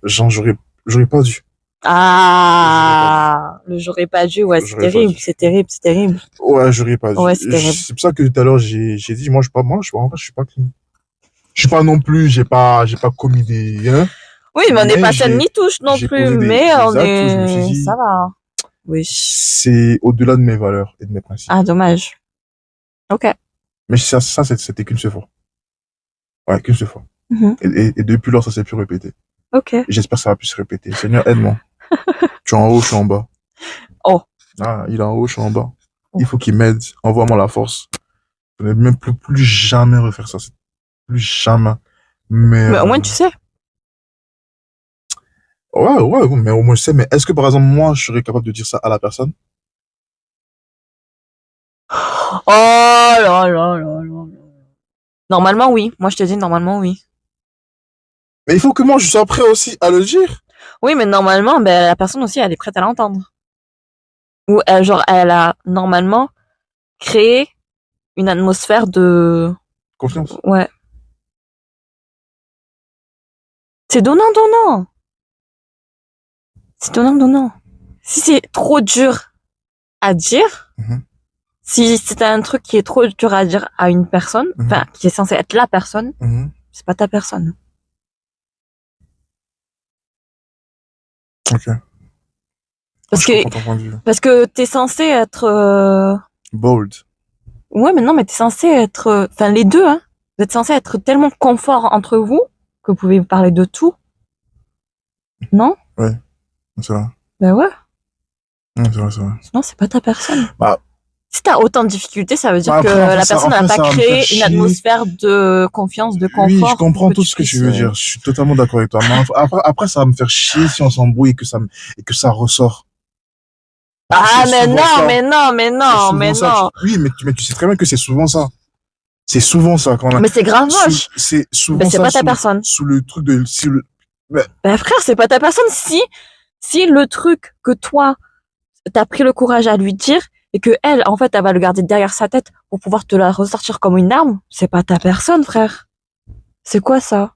Genre, j'aurais pas dû. Ah, le j'aurais pas dû, ouais, c'est terrible, c'est terrible, c'est terrible. Ouais, j'aurais pas dû. Ouais, c'est terrible. C'est pour ça que tout à l'heure, j'ai dit, moi, en vrai, je suis pas clean. Je suis pas non plus, j'ai pas commis des, hein. Oui, mais on n'est pas saine ni touche non plus, mais on actes où je me suis est, dit, ça va. Oui. c'est au-delà de mes valeurs et de mes principes. Ah, dommage. Ok. Mais ça, c'était qu'une seule fois. Ouais, qu'une seule fois. Et depuis lors, ça s'est plus répété. Ok. Et j'espère que ça va plus se répéter. Seigneur, aide-moi. Tu es en haut, je suis en bas. Oh. Ah, il est en haut, je suis en bas. Il faut qu'il m'aide. Envoie-moi la force. Je ne vais même plus jamais refaire ça. Plus jamais. Mais au moins, tu sais. Ouais, mais au moins je sais. Mais est-ce que par exemple, moi, je serais capable de dire ça à la personne? Oh là là là là. Normalement, oui. Moi, je te dis, normalement, oui. Mais il faut que moi, je sois prêt aussi à le dire. Oui, mais normalement, ben, la personne aussi, elle est prête à l'entendre. Ou elle, genre, elle a normalement créé une atmosphère de... Confiance. Ouais. C'est donnant-donnant. C'est donnant-donnant. Si c'est trop dur à dire, Mhm. si c'est un truc qui est trop dur à dire à une personne, Mhm. enfin, qui est censé être la personne, Mhm. c'est pas ta personne. Ok. Parce Je que, comprends ton point de vue. parce que t'es censé être, Bold. ouais, mais non, mais t'es censé être, enfin, les deux, hein. Vous êtes censé être tellement confort entre vous que vous pouvez parler de tout. Non? Ouais, c'est vrai. Ben ouais. C'est vrai. Sinon, c'est pas ta personne. Bah, Si t'as autant de difficultés, ça veut dire que après, la personne n'a pas ça va me faire créé une chier. atmosphère de confiance, de Oui, je confort pour comprends que tout tu ce que tu puisses, veux dire. Je suis totalement d'accord avec toi. Mais après, ça va me faire chier si on s'embrouille et que ça ressort. Ah, C'est mais souvent non, ça. mais non, mais C'est non, souvent mais ça. non. Oui, mais tu sais très bien que c'est souvent ça. C'est souvent ça quand on a, Mais c'est grave moche. c'est Ben, souvent c'est ça pas ta personne. sous le truc de, mais, Ben, frère, c'est pas ta personne. Si le truc que toi, t'as pris le courage à lui dire et que elle, en fait, elle va le garder derrière sa tête pour pouvoir te la ressortir comme une arme, c'est pas ta personne, frère. C'est quoi ça?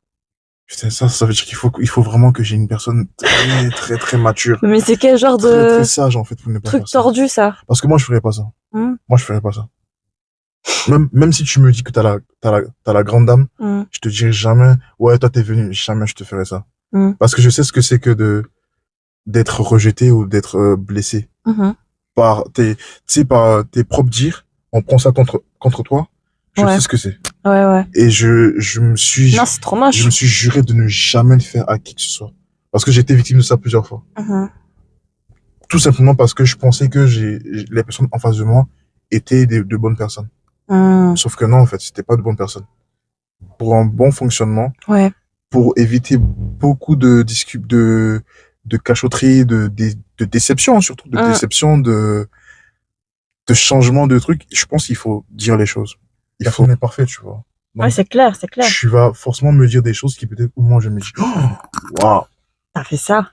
putain, ça veut dire il faut vraiment que j'ai une personne très mature. Mais c'est quel genre Très de sage, en fait, pour ne pas truc faire ça. tordu, ça? Parce que moi, je ferais pas ça. Hmm, Moi, je ferais pas ça. Même si tu me dis que t'as la grande dame, hmm, je te dirai jamais, ouais, toi, t'es venu, jamais je te ferai ça. hmm, Parce que je sais ce que c'est que d'être rejeté ou d'être blessé mhm. tu sais, par tes propres dires. On prend ça contre toi. Je Ouais, sais ce que c'est. ouais. Et Non, c'est trop je moche. me suis juré de ne jamais le faire à qui que ce soit. Parce que j'ai été victime de ça plusieurs fois. Mhm. Tout simplement parce que je pensais que les personnes en face de moi étaient de bonnes personnes. Hmm, Sauf que non, en fait, c'était pas de bonnes personnes. Pour un bon fonctionnement, ouais. pour éviter beaucoup de cachotterie, de déception, surtout de Hmm. déception, de changement de truc, je pense qu'il faut dire les choses. Personne n'est parfait, tu vois. Ouais, Donc, c'est clair, c'est clair. tu vas forcément me dire des choses qui peut-être, au moins, je me dis, oh, waouh, T'as fait ça.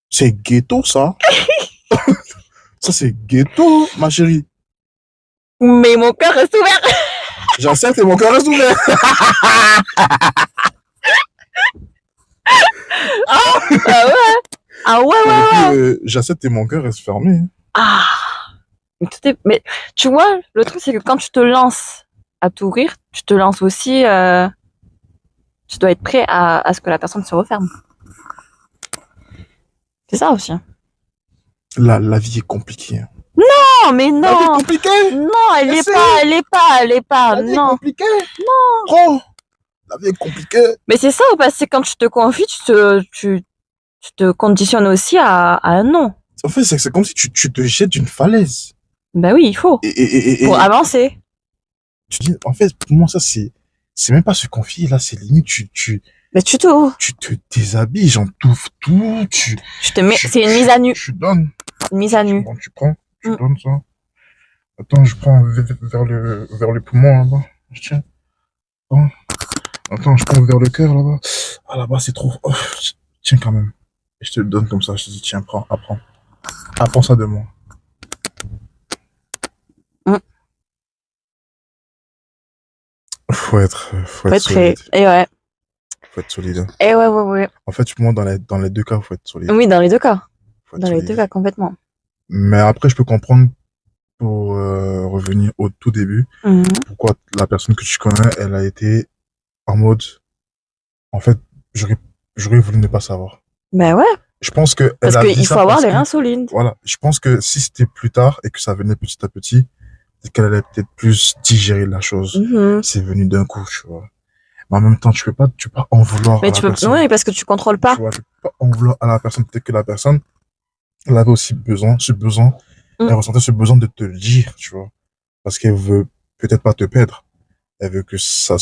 c'est ghetto, ça. Ça, c'est ghetto, ma chérie. Mais mon cœur est ouvert. J'accepte et mon cœur reste ouvert. Ah ouais. Ah ouais. J'accepte et mon cœur reste fermé. Ah. Mais tu vois, le truc, c'est que quand tu te lances à t'ouvrir, tu te lances aussi, tu dois être prêt à ce que la personne se referme. C'est ça aussi. La vie est compliquée. Non, mais La vie est non. compliquée. Non, elle est Essaye. pas, elle est pas, elle est pas. La vie est Non. compliquée. Non. Trop. La vie est compliquée. Mais c'est ça, parce que quand tu te confies, tu te conditionnes aussi à un non. En fait, c'est comme si tu te jettes d'une falaise. Ben oui, il faut. Pour Et avancer. tu dis, en fait, pour moi, ça, c'est même pas se confier, là, c'est limite, Mais tu t'ouvres. tu te déshabilles, j'en touffe tout, Tu te mets, c'est une mise à nu. tu donnes. Une mise à nu. Bon, tu prends, tu Mm. donnes ça. Attends, je prends vers le poumon, là-bas. Je tiens. Attends, attends, je prends vers le cœur, là-bas. Ah, là-bas, c'est trop, oh, tiens, quand même. Et je te le donne comme ça, je te dis, tiens, prends, apprends. Apprends ça de moi. Mm. Faut être Faut être prêt. solide. Et ouais. Faut être solide. Et ouais. En fait, moi, dans les deux cas, faut être solide. Oui, dans les deux cas. Faut être Dans les solide. deux cas, complètement. Mais après, je peux comprendre pour revenir au tout début, Mhm. pourquoi la personne que tu connais, elle a été en mode, en fait, j'aurais voulu ne pas savoir. Ben ouais. Je pense que Parce elle a dit qu'il ça faut avoir parce les que- reins solides. Voilà, je pense que si c'était plus tard et que ça venait petit à petit, peut-être qu'elle allait peut-être plus digérer la chose. Mhm. C'est venu d'un coup, tu vois. Mais en même temps, tu peux pas en vouloir Mais à tu la peux, personne. oui, parce que tu contrôles pas. Tu vois, tu peux pas en vouloir à la personne. Peut-être que la personne, elle avait aussi ce besoin Elle ressentait ce besoin de te le dire, tu vois. Parce qu'elle veut peut-être pas te perdre. Elle veut que ça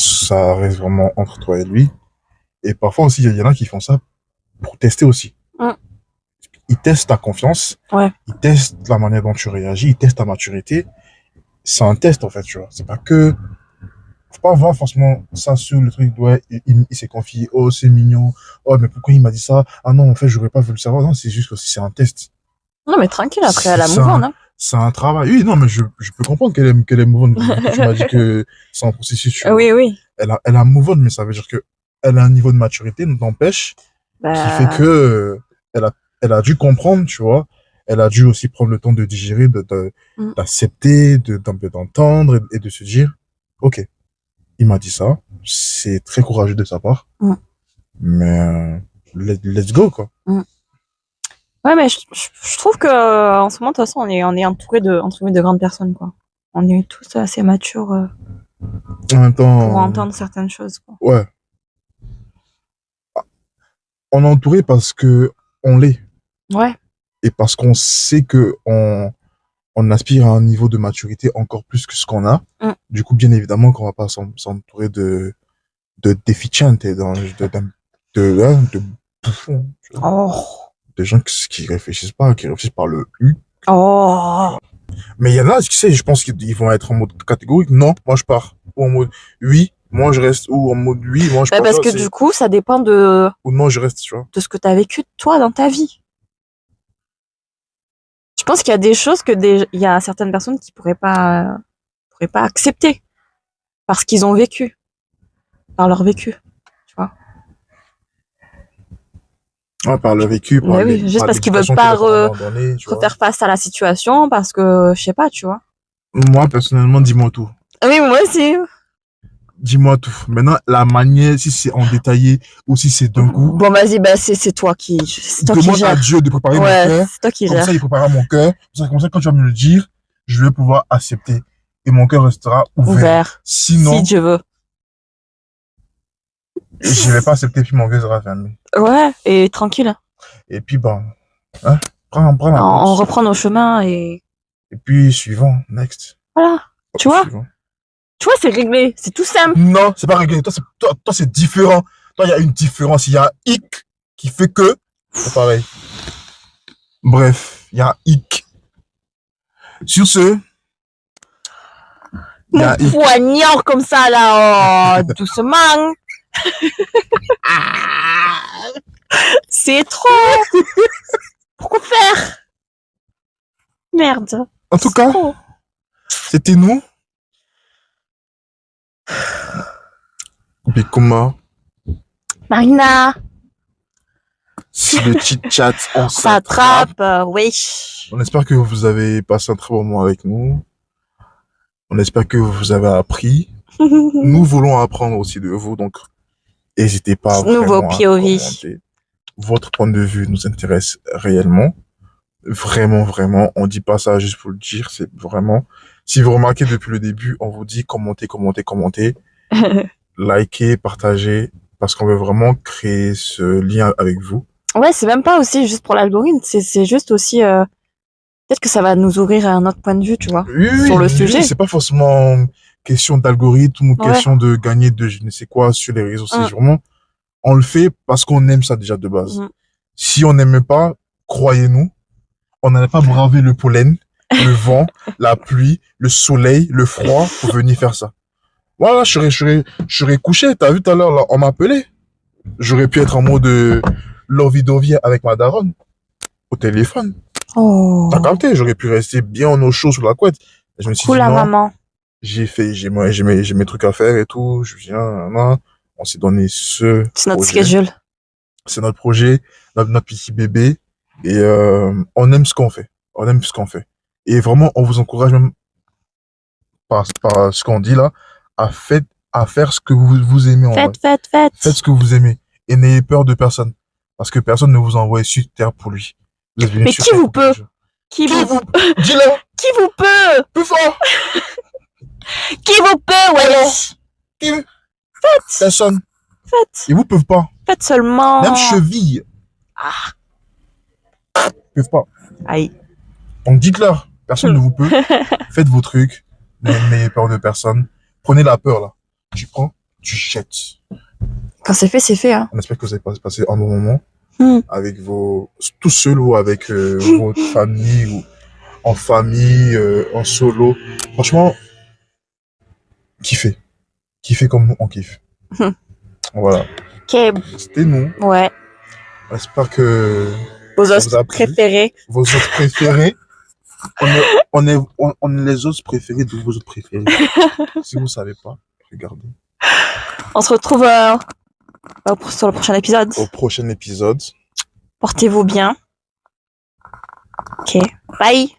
reste vraiment entre toi et lui. Et parfois aussi, il y en a qui font ça pour tester aussi. Mm. Ils testent ta confiance. Ouais. Ils testent la manière dont tu réagis. Ils testent ta maturité. C'est un test, en fait, tu vois. C'est pas que, faut pas voir forcément ça sur le truc, ouais, il s'est confié, oh, c'est mignon, oh, mais pourquoi il m'a dit ça? Ah non, en fait, j'aurais pas voulu le savoir. Non, c'est juste que c'est un test. Non, mais tranquille, après, elle a C'est move on, un, hein. c'est un travail. Oui, non, mais je peux comprendre qu'elle est mouvante. Tu m'as dit que c'est un processus, tu vois. Oui, oui. Elle a move on, mais ça veut dire que elle a un niveau de maturité, n'empêche, qui fait Bah, que, elle a dû comprendre, tu vois. Elle a dû aussi prendre le temps de digérer, mm. d'accepter, d'un peu d'entendre et de se dire, OK, il m'a dit ça. C'est très courageux de sa part. Mm. Mais, let's go, quoi. Mm. Ouais, mais je trouve que, en ce moment, de toute façon, on est entouré de, entre guillemets, de grandes personnes, quoi. On est tous assez matures, En même pour temps, entendre certaines choses, quoi. ouais. On est entouré parce que on l'est. Ouais. Et parce qu'on sait que on aspire à un niveau de maturité encore plus que ce qu'on a. Mm. Du coup, bien évidemment qu'on va pas s'entourer de déficientes et de bouffons, tu vois. Oh. Des gens qui réfléchissent pas, qui réfléchissent par le U. Oh. Mais il y en a, tu sais, je pense qu'ils vont être en mode catégorique. Non, moi je pars. Ou en mode oui, moi je reste. Ou en mode oui, moi je Bah, pars. parce que du coup, ça dépend de Ou non, je reste, tu vois. ce que t'as vécu, toi, dans ta vie. Je pense qu'il y a des choses il y a certaines personnes qui pourraient pas accepter. Parce qu'ils ont vécu. Par leur vécu. Tu vois. Ouais, par le vécu, Mais oui, juste parce qu'ils veulent pas refaire face à la situation, parce que, je sais pas, tu vois. Moi, personnellement, dis-moi tout. Oui, moi aussi. Dis-moi tout. Maintenant, la manière, si c'est en détaillé ou si c'est d'un coup, Bon, vas-y, bah, c'est toi qui demande à gères. Dieu de préparer mon Ouais, cœur. c'est toi qui Comme gères. ça, il préparera mon cœur. Comme ça, quand tu vas me le dire, je vais pouvoir accepter. Et mon cœur restera ouvert. Sinon, Si Dieu veut. je vais pas accepter, puis mon cœur sera fermé. Ouais, et tranquille. Et puis, bon, hein, prends la On route. reprend nos chemins et Et puis, suivant, next. voilà. Tu vois? Suivant. Tu vois, c'est réglé. C'est tout simple. Non, c'est pas réglé. Toi, c'est différent. Toi, il y a une différence. Il y a un hic qui fait que c'est pareil. Bref, il y a un hic. Sur ce, il y a Mon un hic. poignard comme ça, là, oh, doucement. C'est trop. Pourquoi faire? Merde. En tout cas, trop. c'était nous. Bikuma. Marina, Si le chit-chat, on s'attrape, s'attrape. oui. On espère que vous avez passé un très bon moment avec nous. On espère que vous avez appris. Nous voulons apprendre aussi de vous, donc n'hésitez pas Nouveau vraiment à POV. commenter. Votre point de vue nous intéresse réellement. Vraiment, vraiment. On dit pas ça juste pour le dire, c'est vraiment. Si vous remarquez depuis le début, on vous dit commentez. Likez, partagez, parce qu'on veut vraiment créer ce lien avec vous. Ouais, c'est même pas aussi juste pour l'algorithme, c'est juste aussi peut-être que ça va nous ouvrir à un autre point de vue, tu vois, sur le sujet. C'est pas forcément question d'algorithme ou question de gagner de je ne sais quoi sur les réseaux. C'est vraiment, on le fait parce qu'on aime ça déjà de base. Si on n'aimait pas, croyez-nous, on n'allait pas braver le pollen, le vent, la pluie, le soleil, le froid pour venir faire ça. Voilà, je serais couché. T'as vu tout à l'heure, là, on m'appelait. J'aurais pu être en mode lovey-dovey avec ma daronne au téléphone. Oh. T'as capté, j'aurais pu rester bien au chaud sur la couette. Et je me suis Cool dit la non, maman. j'ai mes trucs à faire et tout. Je viens, on s'est donné ce C'est notre projet. schedule. C'est notre projet, notre petit bébé. Et on aime ce qu'on fait. On aime ce qu'on fait. Et vraiment, on vous encourage même par ce qu'on dit là, à faire ce que vous aimez en vrai. Faites. Faites ce que vous aimez. Et n'ayez peur de personne. Parce que personne ne vous envoie sur terre pour lui. Mais qui vous peut? Qui vous Dis-le. Qui vous peut? Plus fort. Qui vous peut, ouais. Qui Faites. Personne. Faites. Ils vous peuvent pas. Faites seulement. Même cheville. Ah. Ils peuvent pas. Aïe. Donc dites-leur. Personne ne vous peut. Faites vos trucs. N'ayez peur de personne. Prenez la peur, là. Tu prends, tu jettes. Quand c'est fait, hein. On espère que vous avez passé un bon moment Hmm. avec tout seul ou avec votre famille ou en famille, en solo. Franchement, kiffez. Kiffez comme nous, on kiffe. Hmm. Voilà. Ok, C'était nous. ouais. On espère que Vos ça vous os a plu. préférés. Vos autres préférés. On est les autres préférés de vos autres préférés. Si vous ne savez pas, regardez. On se retrouve sur le prochain épisode. Au prochain épisode. Portez-vous bien. Ok, bye.